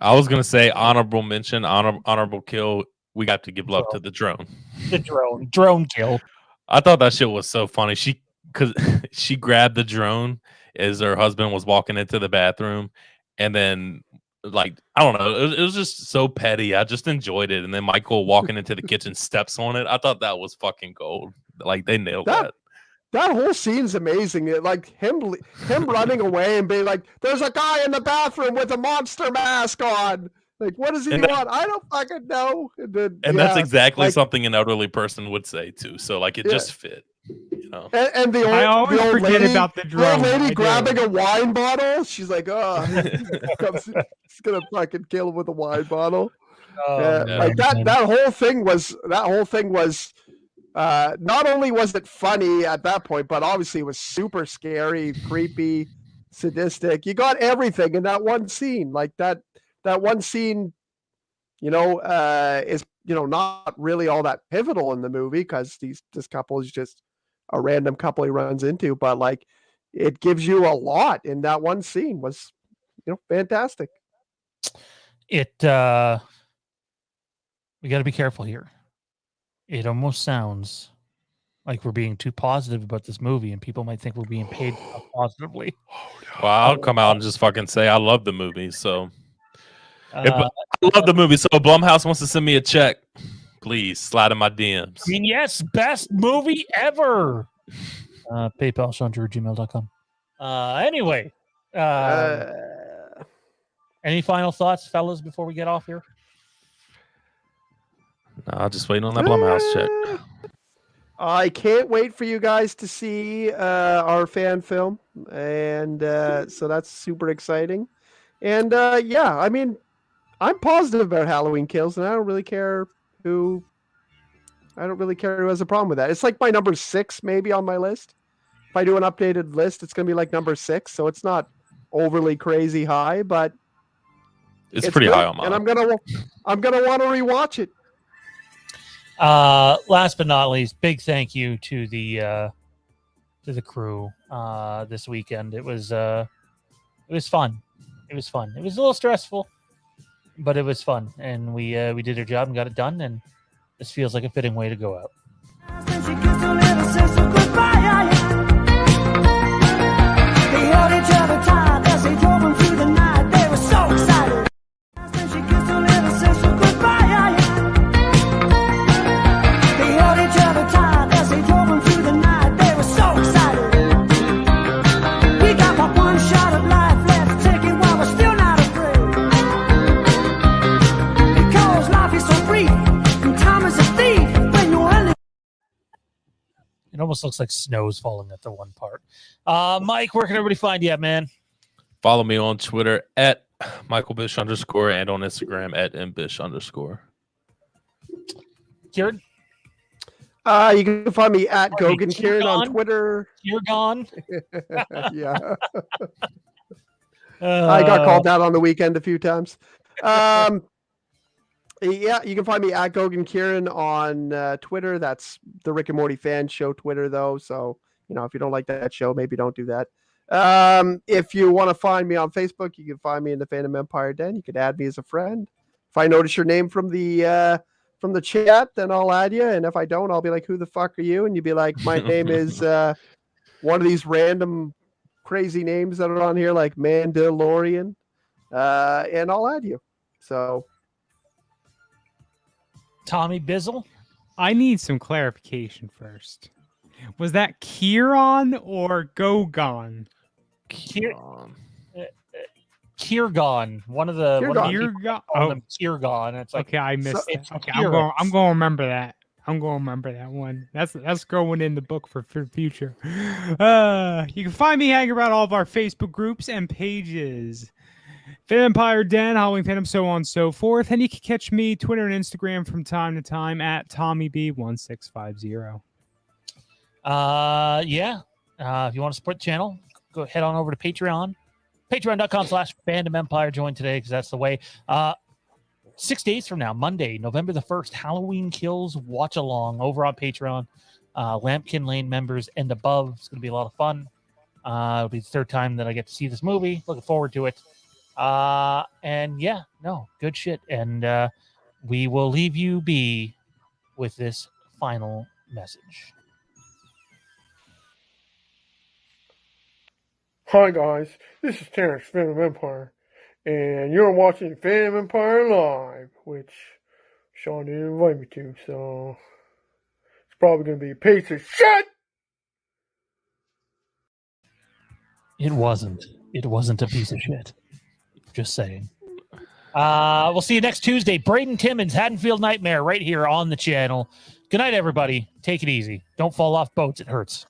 I was gonna say honorable mention, honorable kill. We got to give love to the drone. The drone kill. I thought that shit was so funny. Because she grabbed the drone as her husband was walking into the bathroom, and then like I don't know, it was just so petty. I just enjoyed it. And then Michael walking into the kitchen steps on it. I thought that was fucking gold. Like they nailed that. That whole scene's amazing. Like him running away and being like, "There's a guy in the bathroom with a monster mask on." Like, what does he want? I don't fucking know. And that's exactly something an elderly person would say too. So like it just fit. You know? And the old lady, about the drone. The old lady grabbing a wine bottle. She's like, "Oh, he's gonna fucking kill him with a wine bottle." Like that whole thing was. Not only was it funny at that point, but obviously it was super scary, creepy, sadistic. You got everything in that one scene. Like that one scene, is not really all that pivotal in the movie because this couple is just a random couple he runs into, but like it gives you a lot in that one scene. Was fantastic. We got to be careful here. It almost sounds like we're being too positive about this movie, and people might think we're being paid positively. Well, I'll come out and just fucking say I love the movie. So I love the movie. So Blumhouse wants to send me a check. Please slide in my DMs. I mean, yes, best movie ever. PayPal, SeanDrew@gmail.com. Anyway, any final thoughts, fellas, before we get off here? No, just waiting on that Blumhouse check. I can't wait for you guys to see our fan film, and so that's super exciting. And I mean, I'm positive about Halloween Kills, and I don't really care who has a problem with that. It's like my number 6 maybe on my list. If I do an updated list, it's going to be like number 6, so it's not overly crazy high, but it's pretty high on mine. And I'm gonna want to rewatch it. Last but not least, big thank you to the crew this weekend. It was fun. It was fun. It was a little stressful, but it was fun, and we did our job and got it done, and this feels like a fitting way to go out. They held each other tight as they drove them through the night. They were so excited. She kissed her little sister goodbye. They held each other tight as they drove them through the night. They were so excited. We got but one shot of life left to take it while we're still not afraid. Because life is so brief and time is a thief when you're in it. It almost looks like snow's falling at the one part. Mike, where can everybody find you at, man? Follow me on Twitter at MichaelBish_ and on Instagram at MBish_. Kieran? You can find me at Gogan Kieran on Twitter. You're gone. Yeah. I got called out on the weekend a few times. Yeah, you can find me at Gogan Kieran on Twitter. That's the Rick and Morty fan show Twitter, though. So, if you don't like that show, maybe don't do that. If you want to find me on Facebook, you can find me in the Fandom Empire Den. You can add me as a friend. If I notice your name from the chat, then I'll add you. And if I don't, I'll be like, who the fuck are you? And you'll be like, my name is one of these random crazy names that are on here, like Mandalorian. And I'll add you. So... Tommy Bizzle? I need some clarification first. Was that Kieran or Gogon? Kiergon. One of the Kiergon. Kiergon. It's like, okay, I missed it. Okay, I'm going to remember that. I'm going to remember that one. That's going in the book for future. You can find me hanging around all of our Facebook groups and pages. Fandom Empire Den, Halloween Fandom, so on and so forth. And you can catch me Twitter and Instagram from time to time at TommyB1650. If you want to support the channel, go head on over to Patreon. Patreon.com/Fandom Empire. Join today because that's the way. 6 days from now, Monday, November the 1st, Halloween Kills Watch Along over on Patreon. Lampkin Lane members and above. It's going to be a lot of fun. It'll be the third time that I get to see this movie. Looking forward to it. And yeah, no, good shit. And we will leave you be with this final message. Hi guys, this is Terrence, Fandom Empire, and you're watching Fandom Empire Live, which Sean didn't invite me to, so it's probably going to be a piece of shit! It wasn't. It wasn't a piece of shit. Just saying. We'll see you next Tuesday. Braden Timmons, Haddonfield Nightmare, right here on the channel. Good night, everybody. Take it easy. Don't fall off boats. It hurts.